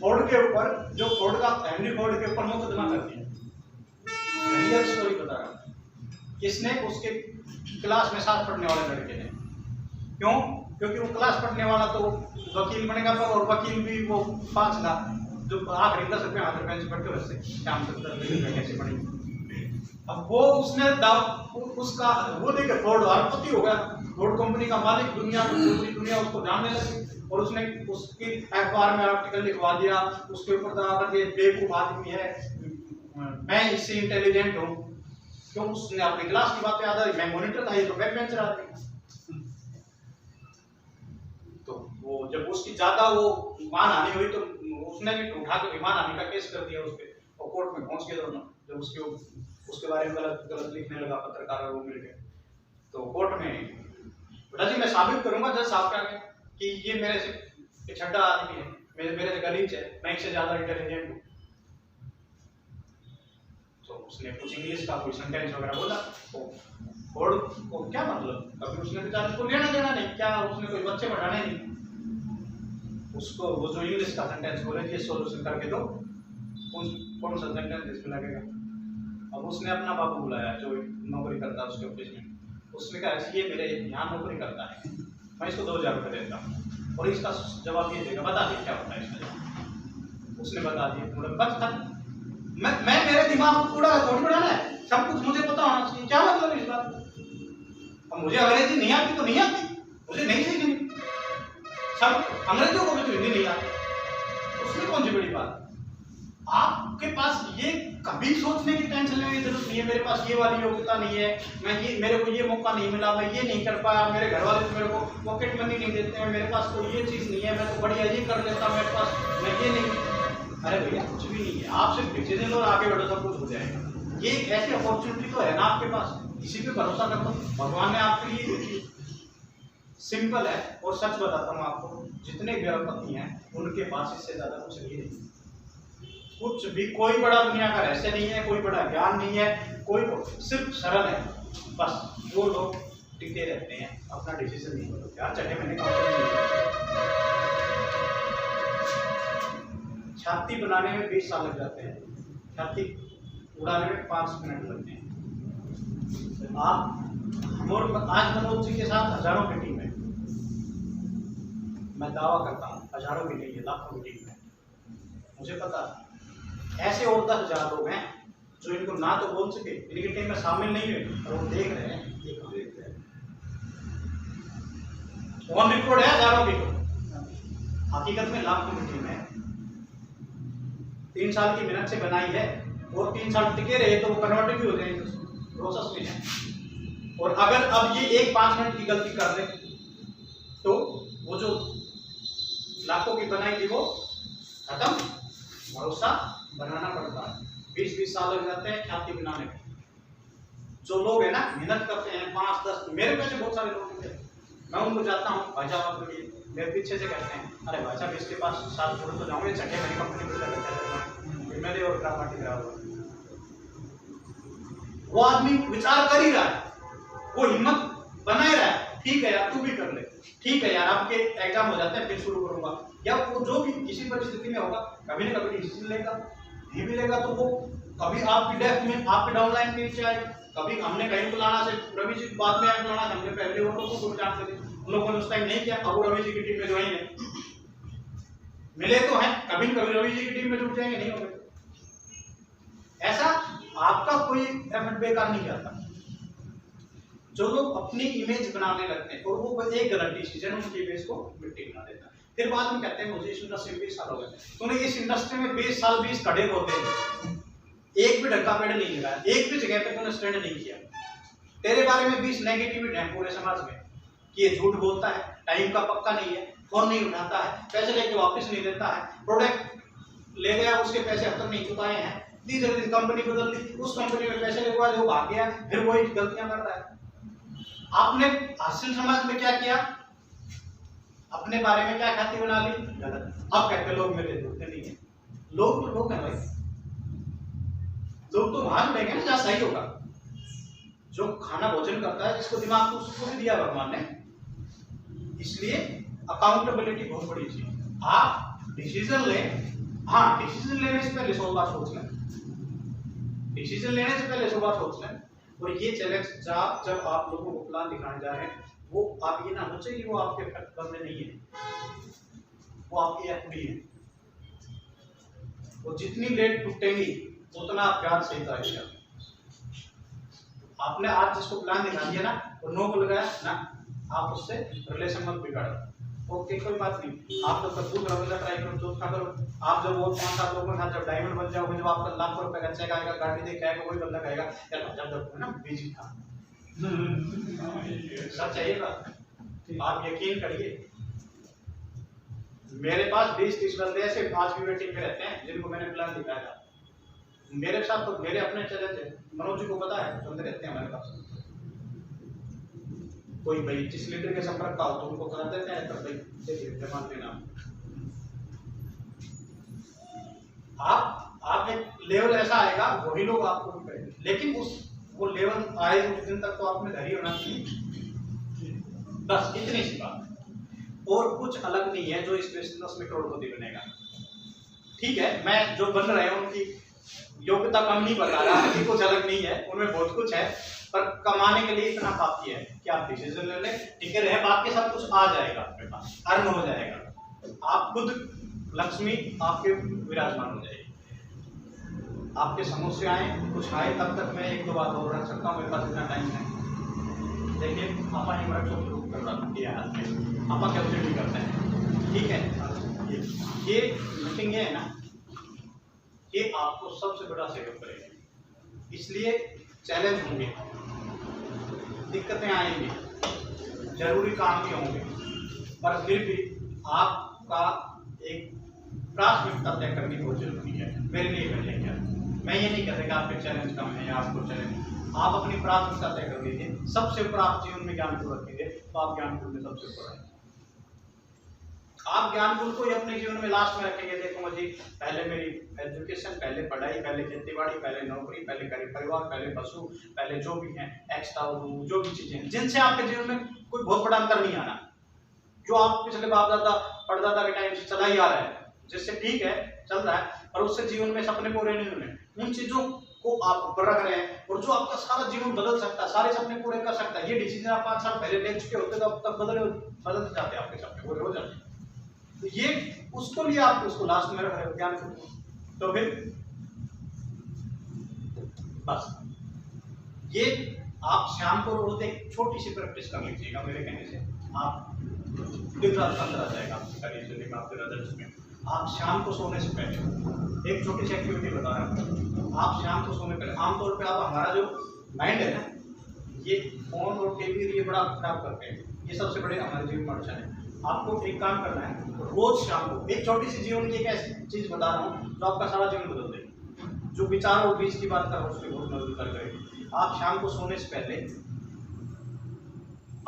फोर्ड के ऊपर, जो फोर्ड का हेनरी फोर्ड के ऊपर मुकदमा कर दिया, रियल स्टोरी बता रहा हूं, किसने? उसके क्लास में साथ पढ़ने वाले लड़के ने। क्यों? क्योंकि वो क्लास पढ़ने वाला तो वकील बनेगा, पर और वकील भी वो 5 लाख जो आखिरी 10 रुपये हाथ रुपये से पढ़ते वैसे शाम तक 10 रुपये कैसे पढ़ेंगे। अब वो उसने उसका वो देखे फोर्ड अरबपति हो गया, फोर्ड कंपनी का मालिक, दुनिया में पूरी दुनिया उसको जानने लगी और उसने उसकी अखबार में आर्टिकल लिखवा दिया, उसके ऊपर दावा कर दिया बेवकूफ आदमी है, मैं इससे इंटेलिजेंट हूँ। क्यों? उसने अपनी क्लास की बातें याद आई, मैं मॉनिटर था, ये तो बैक बेंचर आदमी। तो वो जब उसकी ज्यादा वो मानहानि हुई तो उसने भी उठा के विमानहानि का केस कर दिया उस पे, और कोर्ट में पहुंच गए दोनों। जब उसके बारे में गलत लिखने लगा पत्रकार और वो मिल गए तो कोर्ट में बेटा जी मैं साबित करूंगा जज साहब के आगे कि ये मेरे से छड्डा आदमी है, मेरे से गलीच है, मैं इससे ज्यादा इंटेलिजेंट हूँ। तो उसने कुछ इंग्लिश का कोई सेंटेंस वगैरह बोला, तो फोर्ड को क्या मतलब, कभी उसने बेचारे को लेना देना नहीं, क्या उसने कोई बच्चे पढ़ाने नहीं, उसको वो जो इंग्लिश का सेंटेंस बोले ये सॉल्यूशन करके दो, कौन सा सेंटेंस इसमें लगेगा। अब उसने अपना बाबू बुलाया जो नौकरी करता है उसके ऑफिस में, उसने कहा ये मेरे यहाँ नौकरी करता है, मैं इसको 2000 रुपये देता हूँ और इसका जवाब ये देगा, बता दे क्या होता है इसका जवाब। उसने बता दिया, मतलब बस खत्म। मैं मेरे दिमाग को कूड़ा थोड़ी बनाना है, सब कुछ मुझे पता होना चाहिए। क्या मतलब इस बात का? अब मुझे अंग्रेजी नहीं आती तो नहीं आती, मुझे नहीं सीखनी। सब अंग्रेजों को भी तो हिंदी नहीं आती, उसमें कौन सी बड़ी बात? आपके पास ये कभी सोचने की टेंशन लेने की जरूरत नहीं है, मेरे पास ये वाली योग्यता नहीं है, मैं ये, मेरे को ये मौका नहीं मिला, मैं ये नहीं कर पाया, मेरे घर वाले तो मेरे को पॉकेट मनी नहीं देते हैं, मेरे पास तो ये चीज़ नहीं है, मैं तो बढ़िया ये कर लेता, मेरे पास मैं ये नहीं। अरे भैया कुछ भी नहीं है, आप सिर्फ डिसीजन लो, आगे बढ़ो, सब कुछ हो जाएगा। ये एक ऐसी अपॉर्चुनिटी तो है ना आपके पास, इसी पे भरोसा कर दो, भगवान ने आपके लिए देखी। सिंपल है, और सच बताता हूँ आपको, जितने व्यापति हैं उनके पास इससे ज्यादा कुछ नहीं, कुछ भी, कोई बड़ा दुनिया का रहस्य नहीं है, कोई बड़ा ज्ञान नहीं है, कोई सिर्फ सरल है। बस वो लोग टिके रहते हैं, अपना डिसीजन नहीं बदलते। यार चढ़े मैंने छाती बनाने में 20 साल लग जाते हैं, छाती उड़ाने में 5 मिनट लगते हैं। आप और आज मनोज जी के साथ हजारों की टीम है, मैं दावा करता हूँ हजारों की नहीं है, लाखों की टीम है। मुझे पता ऐसे और 10,000 लोग हैं जो इनको ना तो बोल सके, इनकी टीम में शामिल नहीं हुए, और वो देख रहे हैं, देख रहे हैं। ऑन रिकॉर्ड है हजारों की, हकीकत में लाखों की टीम है। 3 साल की मेहनत से बनाई है, और 3 साल टिके रहे तो वो कन्वर्ट भी हो जाएंगे, प्रोसेस में है। और अगर अब ये एक 5 मिनट की गलती कर रहे तो वो जो लाखों की बनाई थी वो खत्म। भरोसा बनाना पड़ता है, 20-20 साल लग जाते हैं ख्याति बनाने में। जो लोग है ना मेहनत करते हैं 5-10, मेरे पीछे बहुत सारे लोग हैं, मैं उनको जाता हूँ भाई साहब आपके लिए, मेरे पीछे से कहते हैं अरे भाई साहब इसके पास साथ छोड़ तो जाऊँगे, चढ़े मेरी कंपनी में मेरे और पार्टी करा हुआ। वो आदमी विचार कर ही रहा है, वो हिम्मत बनाए रहा है, ठीक है यार तू भी कर ले, ठीक है यार आपके एग्जाम हो जाते हैं फिर शुरू करूंगा, या वो जो भी किसी परिस्थिति में होगा कभी ना कभी डिसीजन लेगा, नहीं मिलेगा तो वो कभी आपकी डेथ में आपके डाउनलाइन के नीचे आएगा। कभी हमने कहीं बुलाना से रवि जी बाद में बुलाना, हमने पहले वो लोगों को जानते थे, उन लोगों ने उस टाइम नहीं किया, अब वो रवि जी की टीम में ज्वाइन है, मिले तो हैं, कभी न कभी रवि जी की टीम में जुट जाएंगे, नहीं होंगे। ऐसा आपका कोई एफर्ट बेकार नहीं जाता। जो लोग अपनी इमेज बनाने लगते हैं और वो एक गलत डिसीजन उनकी इमेज को मिट्टी बना देता है, फिर बाद में कहते हैं मुझे इस इंडस्ट्री में 20 साल हो गए, तूने इस इंडस्ट्री में 20 साल 20 खड़े होते हैं, एक भी ढक्का पेड़ नहीं लगाया, एक भी जगह पे तूने स्टैंड नहीं किया, तेरे बारे में 20 नेगेटिविटी है पूरे समाज में कि ये झूठ बोलता है, टाइम का पक्का नहीं है, फोन नहीं उठाता है, पैसे लेके वापस नहीं देता है, प्रोडक्ट ले गया उसके पैसे अब तक नहीं चुकाए हैं, तीसरे दिन कंपनी बदल दी, उस कंपनी में पैसे लगवा जो भाग गया, फिर वही गलतियां करता है। आपने हासिल समाज में क्या किया, अपने बारे में क्या ख्याति बना ली, गलत। अब कहते लोग मेरे जुड़ते नहीं है, लोग तो लोग हैं भाई, लोग तो वहां जुड़ेंगे ना जहाँ सही होगा। जो खाना भोजन करता है जिसको दिमाग को उसको भी दिया भगवान ने, इसलिए अकाउंटेबिलिटी बहुत बड़ी चीज। आप डिसीजन लें, हाँ डिसीजन लेने से पहले 100 बार सोच लें, डिसीजन लेने से पहले 100 बार सोच लें। और ये चैलेंज जब आप लोगों को प्लान दिखाने जा रहे हैं, वो आप ये ना हो चाहिए वो आपके कर्तव्य में नहीं है, वो आपकी एफडी है, वो जितनी लेट टूटेगी उतना प्यार सही रहेगा। आपने आज जिसको प्लान दिखा दिया ना, वो नो को लगाया ना, आप उससे रिलेशन मत बिगाड़ो, ओके कोई बात नहीं, आप तो कद्दू करोगे, ट्राई करो, जो करो। आप जब वो 5-7 लोगों के साथ जब डायमंड बन जाओगे, जब आपका लाखों रुपए का चेक आएगा, गाड़ी देख के आएगा, कोई बंदा कहेगा यार जब है ना बिजी था, सच है ये बात, आप यकीन करिए। मेरे पास 20-30 बंदे ऐसे आज भी वेटिंग में रहते हैं जिनको मैंने प्लान दिखाया था, मेरे साथ तो मेरे अपने चले थे, मनोज जी को पता है, बंदे रहते हैं हमारे पास। कोई भाई जिस लीडर के संपर्क का हो तो उनको करा देते हैं, तब भाई मान लेना। आप एक लेवल ऐसा आएगा वही लोग आपको भी करेंगे, लेकिन वो लेवल आए उस दिन तक तो आपने घर ही होना चाहिए, बस इतनी सी बात। और कुछ अलग नहीं है जो इस बिजनेस में करोड़पति बनेगा। ठीक है, मैं जो बन रहे हैं उनकी योग्यता कम नहीं बता रहा कि कुछ अलग नहीं है, उनमें बहुत कुछ है, पर कमाने के लिए इतना काफी है कि आप डिसीजन ले लें, टिके रहे, बाकी सब कुछ आ जाएगा आपके पास, अर्न हो जाएगा। आप खुद लक्ष्मी आपके विराजमान हो जाएगी। आपके समस्याएं कुछ आए तब तक मैं एक दो बात और रख सकता हूँ, मेरे पास इतना टाइम है। देखिए आपा ही वर्क शुरू कर रहा किया हाथ में, आपा कैप्चर भी करते हैं, ठीक है। ये मीटिंग है ना, ये आपको सबसे बड़ा सहयोग करेगी। इसलिए चैलेंज होंगे, दिक्कतें आएंगी, जरूरी काम भी होंगे, पर फिर भी आपका एक प्राथमिकता तय करनी बहुत जरूरी है। मेरे लिए पहले क्या, मैं ये नहीं कहता कि आपके चैलेंज कम है या आपको चैलेंज, आप अपनी प्राथमिकता तय कर लीजिए। सबसे ऊपर आप जीवन में ज्ञानकुल रखेंगे तो आप ज्ञानकुल में सबसे ऊपर आएंगे। आप ज्ञानकुल को ही अपने जीवन में लास्ट में रखेंगे। देखो मुझे पहले मेरी एजुकेशन, पहले पढ़ाई, पहले खेतीबाड़ी, पहले नौकरी, पहले परिवार, पहले पशु, पहले जो भी है एक्स्ट्रा जो भी चीजें जिनसे आपके जीवन में कोई बहुत बड़ा अंतर नहीं आना, जो आप पिछले बाप दादा परदादा के टाइम से चला ही आ रहा है, जिससे ठीक है चल रहा है, और उससे जीवन में सपने पूरे नहीं हुए, उन चीजों को आप ऊपर रख रहे हैं, और जो आपका सारा जीवन बदल सकता है, सारे सपने पूरे कर सकता है। ये डिसीजन आप 5 साल पहले ले चुके होते तो अब तक बदल जाते, आपके सपने पूरे हो जाते। तो ये उसको लिए आप उसको लास्ट में रख रहे हो ज्ञान को, तो फिर बस ये आप शाम को रोज एक छोटी सी प्रैक्टिस कर लीजिएगा। मेरे कहने से आप दिन रात अंदर आ जाएगा आपके रिजल्ट में। आप शाम को सोने से पहले एक छोटी सी एक्टिविटी बता रहा हूँ। आप शाम को सोने पहले आमतौर पे आप हमारा जो माइंड है ना, ये फोन और टीवी ये बड़ा खराब करते हैं, ये सबसे बड़े हमारे जीवन में अड़चन है। आपको एक काम करना है, रोज शाम को एक छोटी सी जीवन की एक ऐसी चीज बता रहा हूँ जो आपका सारा जीवन बदल देगी। जो विचार और बीज की बात कर रहा हूँ उसकी बहुत मदद करेगी। आप शाम को सोने से पहले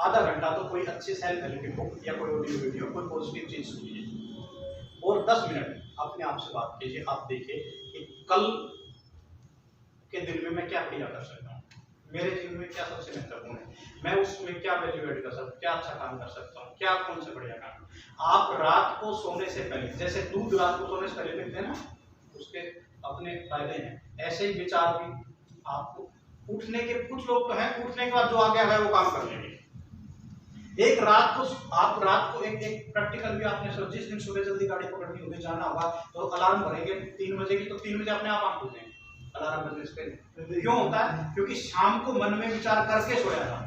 आधा घंटा तो कोई अच्छी सेल्फ हेल्प बुक या कोई ऑडियो वीडियो, कोई पॉजिटिव चीज सुनिए, और 10 मिनट अपने आप से बात कीजिए। आप देखिए कि कल के दिन में मैं क्या क्रिया कर सकता हूँ, मेरे जीवन में क्या सबसे महत्वपूर्ण है, मैं उसमें क्या वैल्यू ऐड कर सकता हूँ, क्या अच्छा काम कर सकता हूँ, क्या कौन से बढ़िया काम। आप रात को सोने से पहले, जैसे दूध रात को सोने से पहले पीते हैं ना, उसके अपने फायदे हैं, ऐसे ही विचार भी आपको उठने के, कुछ लोग तो हैं उठने के बाद जो आ गया है वो काम कर लेंगे। एक रात को आप रात को एक प्रैक्टिकल भी आपने सोचा, जिस दिन सुबह जल्दी गाड़ी पकड़नी होगी जाना होगा तो अलार्म भरेंगे 3 बजे की, तो 3 बजे अपने आप खुल जाएंगे अलार्म बजने से पहले। क्यों होता है? क्योंकि शाम को मन में विचार करके सोया था।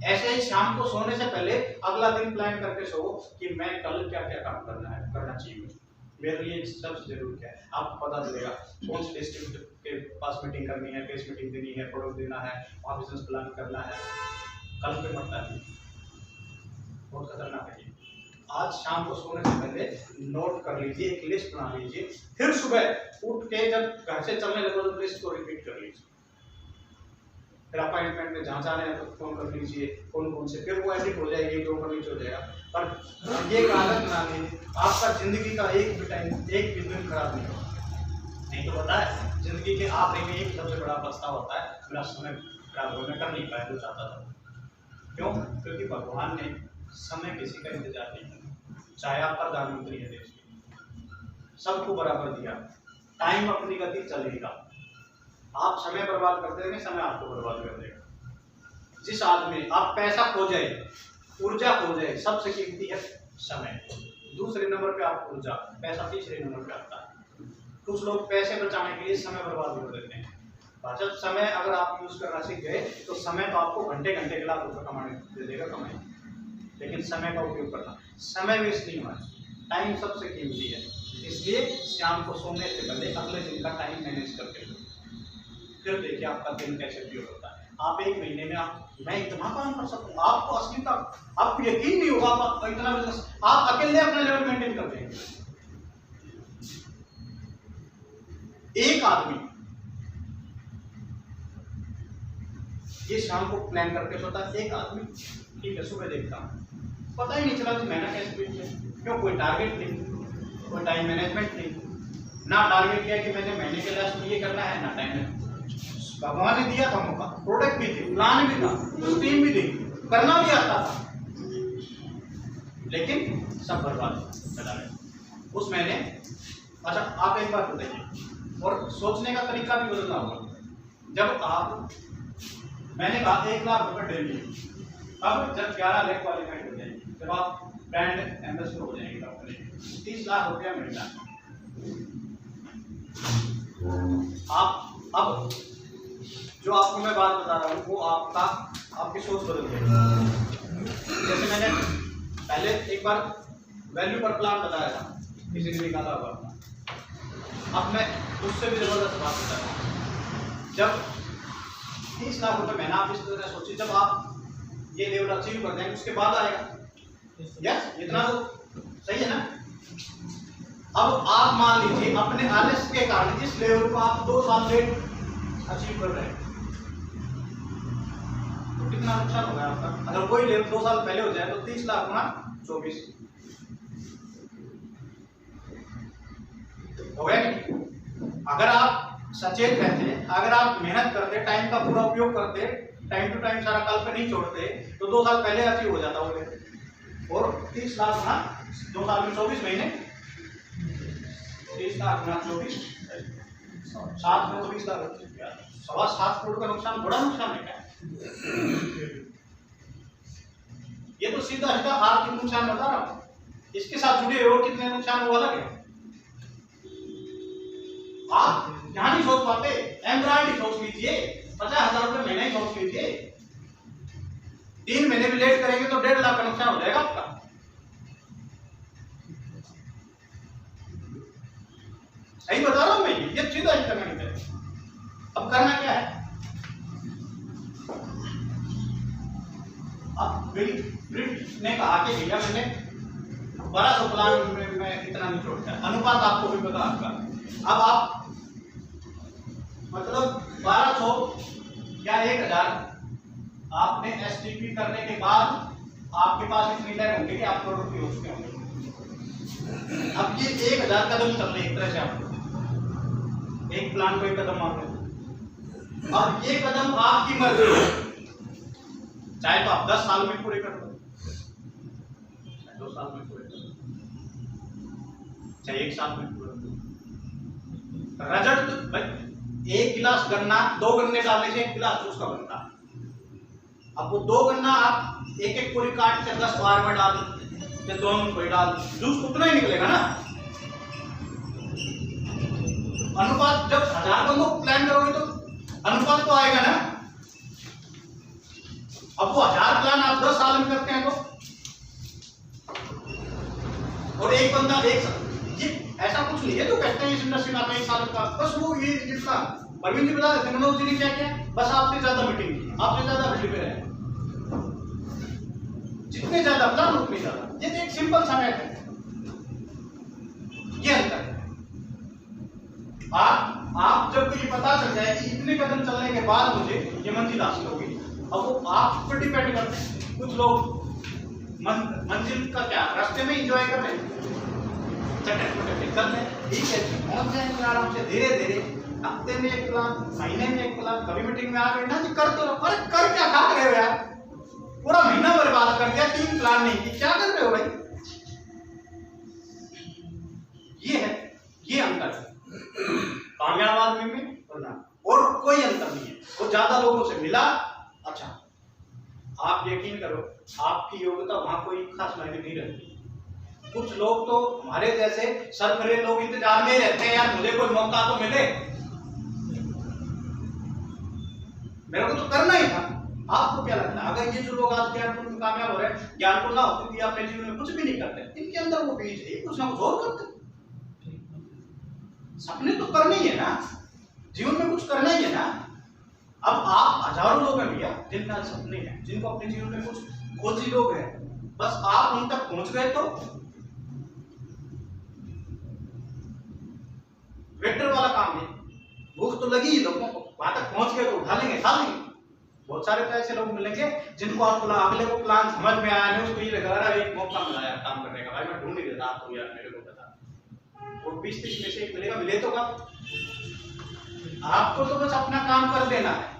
ऐसे ही शाम को सोने से पहले अगला दिन प्लान करके सो कि मैं कल क्या क्या काम करना चाहिए मुझे, मेरे लिए सबसे जरूरी क्या है। आपको पता चलेगा कौन से डिस्ट्रिक्ट के पास मीटिंग करनी है, केस मीटिंग देनी है, प्रोडक्ट देना है, वहाँ बिजनेस प्लान करना है। कल पे मरता है, बहुत खतरनाक है। आज शाम को सोने से पहले नोट कर लीजिए, एक लिस्ट बना लीजिए, फिर सुबह उठ के जब घर से चलने लगे तो लिस्ट को रिपीट कर लीजिए। फिर अपॉइंटमेंट में जहाँ जाना है तो फोन कर लीजिए कौन कौन से, फिर वो एडिट हो जाएगी, जो कर लीजिए हो जाएगा। पर ये आदत बना लीजिए, आपका जिंदगी का एक भी टाइम, एक भी दिन खराब नहीं होगा। नहीं तो पता है जिंदगी के आखिरी में एक सबसे बड़ा पछतावा होता है, मेरा समय खराब हो, मैं कर नहीं पाया जो चाहता था। क्यों? क्योंकि भगवान ने समय किसी का इंतजार नहीं किया, चाहे आप प्रधानमंत्री है देश के, सबको बराबर दिया। टाइम अपनी गति चलेगा, आप समय बर्बाद कर देंगे, समय आपको बर्बाद कर देगा। जिस आदमी आप पैसा खो जाए, ऊर्जा खो जाए, सबसे कीमती है समय। दूसरे नंबर पे आप ऊर्जा, पैसा तीसरे नंबर पे आता है। कुछ लोग पैसे बचाने के लिए समय बर्बाद कर देते हैं। जब समय अगर आप यूज करना सीख गए तो समय तो आपको घंटे घंटे के लाख रुपये कमाने दे देगा कमाई, लेकिन समय का उपयोग करना, समय वेस्ट नहीं होना, टाइम सबसे कीमती है। इसलिए शाम को सोने से पहले अगले दिन का टाइम मैनेज करके फिर देखिए आपका दिन कैसे उपयोग होता है। आप एक महीने में मैं इतना काम कर सकता हूँ, आपको असली का आपको यकीन नहीं होगा, आप इतना बिजनेस आप अकेले अपना लेवल मेंटेन कर देंगे। एक आदमी ये शाम को प्लान करके सोता है, एक आदमी ठीक है सुबह देखता हूँ, पता ही नहीं चला कि मैंने कैसे बीत गया। क्यों? कोई टारगेट नहीं, कोई टाइम मैनेजमेंट नहीं, ना टारगेट किया कि मैंने महीने के लास्ट में ये करना है, ना टाइम। भगवान ने दिया था मौका, प्रोडक्ट भी थे, प्लान भी था, टीम भी थी, करना भी आता था, लेकिन सब बर्बाद चला गया उस महीने। अच्छा आप एक बात बताइए, और सोचने का तरीका भी बदलना होगा। जब आप मैंने कहा 1 लाख रुपए डेली, अब जब 11 लाख क्वालिफाइड हो जाएंगे, जब आप ब्रांड एम्बेसडर हो जाएंगे कंपनी, 30 लाख रुपया मिलता है। आप अब जो आपको मैं बात बता रहा हूँ वो आपकी सोच बदल गई। जैसे मैंने पहले एक बार वैल्यू पर प्लान बताया था, किसी ने निकाला होगा, अब मैं उससे भी जबरदस्त बात बता रहा हूँ। जब 30 लाख रुपए महीना आप इस तरह सोचिए, जब आप ये लेवल अचीव कर देंगे उसके बाद आएगा। यस, इतना तो सही है ना। अब आप मान लीजिए अपने आलस्य के कारण इस लेवल को आप 2 साल लेट अचीव कर रहे हैं, तो कितना नुकसान होगा आपका। अगर कोई लेवल 2 साल पहले हो जाए तो 30 लाख गुना 24 हो गया नहीं। अगर आप सचेत रहते, अगर आप मेहनत करते, टाइम का पूरा उपयोग करते, टाइम टू टाइम सारा कल पे नहीं छोड़ते, तो 2 साल पहले अचीव हो जाता होगा। और 30 लाख गुना 2 साल में 24 महीने, 30 लाख गुना 24, 7 में 20 लाख, 7.25 करोड़ का नुकसान बड़ा नुकसान है क्या? ये तो सीधा सीधा आर्थिक नुकसान बता रहा हूँ। इसके साथ जुड़े और कितने नुकसान वो अलग है। आप यहाँ नहीं सोच पाते, एम्ब्रॉयड ही सोच लीजिए, 50,000 रुपये महीना ही सोच लीजिए। 3 महीने भी लेट करेंगे तो 1.5 लाख का नुकसान हो जाएगा आपका। सही बता रहा हूं मैं, ये सीधा ही करना नहीं है। अब करना क्या है, अब ब्रिट ने कहा कि भैया मैंने 1200 प्लान में इतना नहीं छोड़ता, अनुपात आपको भी पता आपका। अब आप मतलब 1200 या 1000 आपने एसटीपी करने के बाद आपके पास इतनी टाइम होंगे कि आप करोड़पति हो चुके होंगे। अब ये 1000 कदम चल रहे एक तरह से, आपको एक प्लान को एक कदम मान लो। अब ये कदम आपकी मर्जी है, चाहे तो आप 10 साल में पूरे कर दो, चाहे 2 साल में पूरे कर दो, चाहे 1 साल में पूरे कर दो। रजत तो भाई 1 गिलास गन्ना 2 गन्ने डालने से 1 गिलास जूस का बनता। अब वो 2 गन्ना आप एक पूरी काट के 10 बार में डाल या 2 में डाल, जूस उतना ही निकलेगा ना। अनुपात जब 1000 बंदों को प्लान करोगे तो अनुपात तो आएगा ना। अब वो 1000 प्लान आप 10 साल में करते हैं तो, और एक बंदा ये ऐसा कुछ नहीं है जो कहते हैं इस इंडस्ट्री में 1 साल का, बस वो ये जितना परवीन जी बता रहे थे, मनोज जी ने क्या किया, बस आपसे ज्यादा मीटिंग की, आपसे ज्यादा फील्ड पे रहे, जितने ज्यादा प्लान उतने ज्यादा। ये तो एक सिंपल सा मैथ है, ये अंतर है। आप जब ये पता चल जाए कि इतने कदम चलने के बाद मुझे ये मंजिल हासिल होगी, अब वो आप पर डिपेंड करते हैं। कुछ लोग मंजिल का क्या रास्ते में एंजॉय कर रहे हैं, चटक कर रहे हैं, ठीक है, पहुंच जाएंगे आराम से, धीरे धीरे, हफ्ते में 1 प्लान, महीने में 1 प्लान। कभी मीटिंग में आ गए ना कि कर तो, अरे कर क्या खा रहे हो यार, पूरा महीना बर्बाद कर दिया, 3 प्लान नहीं की, क्या कर रहे हो भाई। ये है, ये अंतर है कामयाब आदमी में और ना, और कोई अंतर नहीं है। वो ज्यादा लोगों से मिला, अच्छा आप यकीन करो आपकी योग्यता वहां कोई खास मायने नहीं रहती। कुछ लोग तो हमारे जैसे सरकरे लोग इंतजार में रहते हैं, यार मुझे कोई मौका तो मिले, मेरे को तो करना ही था। आपको क्या लगता है अगर ये जो लोग आज ज्ञानपुर में कामयाब हो रहे हैं, ज्ञानपुर ना होती थी अपने जीवन में कुछ भी नहीं करते, इनके अंदर वो बीज है, कुछ ना कुछ और करते। सपने तो करने ही है ना, जीवन में कुछ करना ही है ना। अब आप हजारों लोग हैं भैया जिनका सपने हैं, जिनको अपने जीवन में कुछ खोजी लोग हैं, बस आप उन तक पहुंच गए तो वेक्टर वाला काम है। भूख तो लगी ही लोगों को, वहां तक पहुंच गए तो उठा लेंगे, खा लेंगे। बहुत सारे तो ऐसे लोग मिलेंगे जिनको आप अगले को प्लान समझ में आया नहीं, उसको ये लगा रहा है एक मौका मिला यार काम करने का, भाई मैं ढूंढ नहीं देता आपको यार, मेरे को पता। और 20-30 में से एक मिलेगा, मिले तो का आपको तो बस अपना काम कर देना है।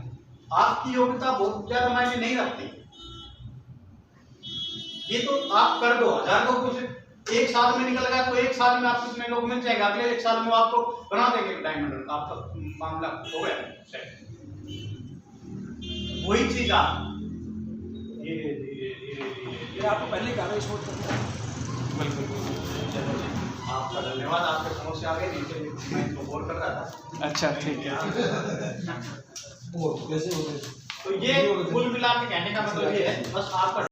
आपकी योग्यता बहुत ज्यादा मायने नहीं रखती। ये तो आप कर दो, 1000 लोगों से 1 साल में निकल गया तो 1 साल में आपको इतने लोग मिल जाएंगे, अगले 1 साल में आपको बना देंगे डायमंड, आपका मामला हो गया सेट। वही चीज आप धीरे धीरे धीरे धीरे मैं आपको पहले ही कहा था शॉर्ट करना। चलो जी, आपका धन्यवाद, आपके समस्या आ गई, नीचे मैं इनको कॉल कर रहा था। अच्छा ठीक है। तो ये कुल मिला के कहने का मतलब ये है, बस आपका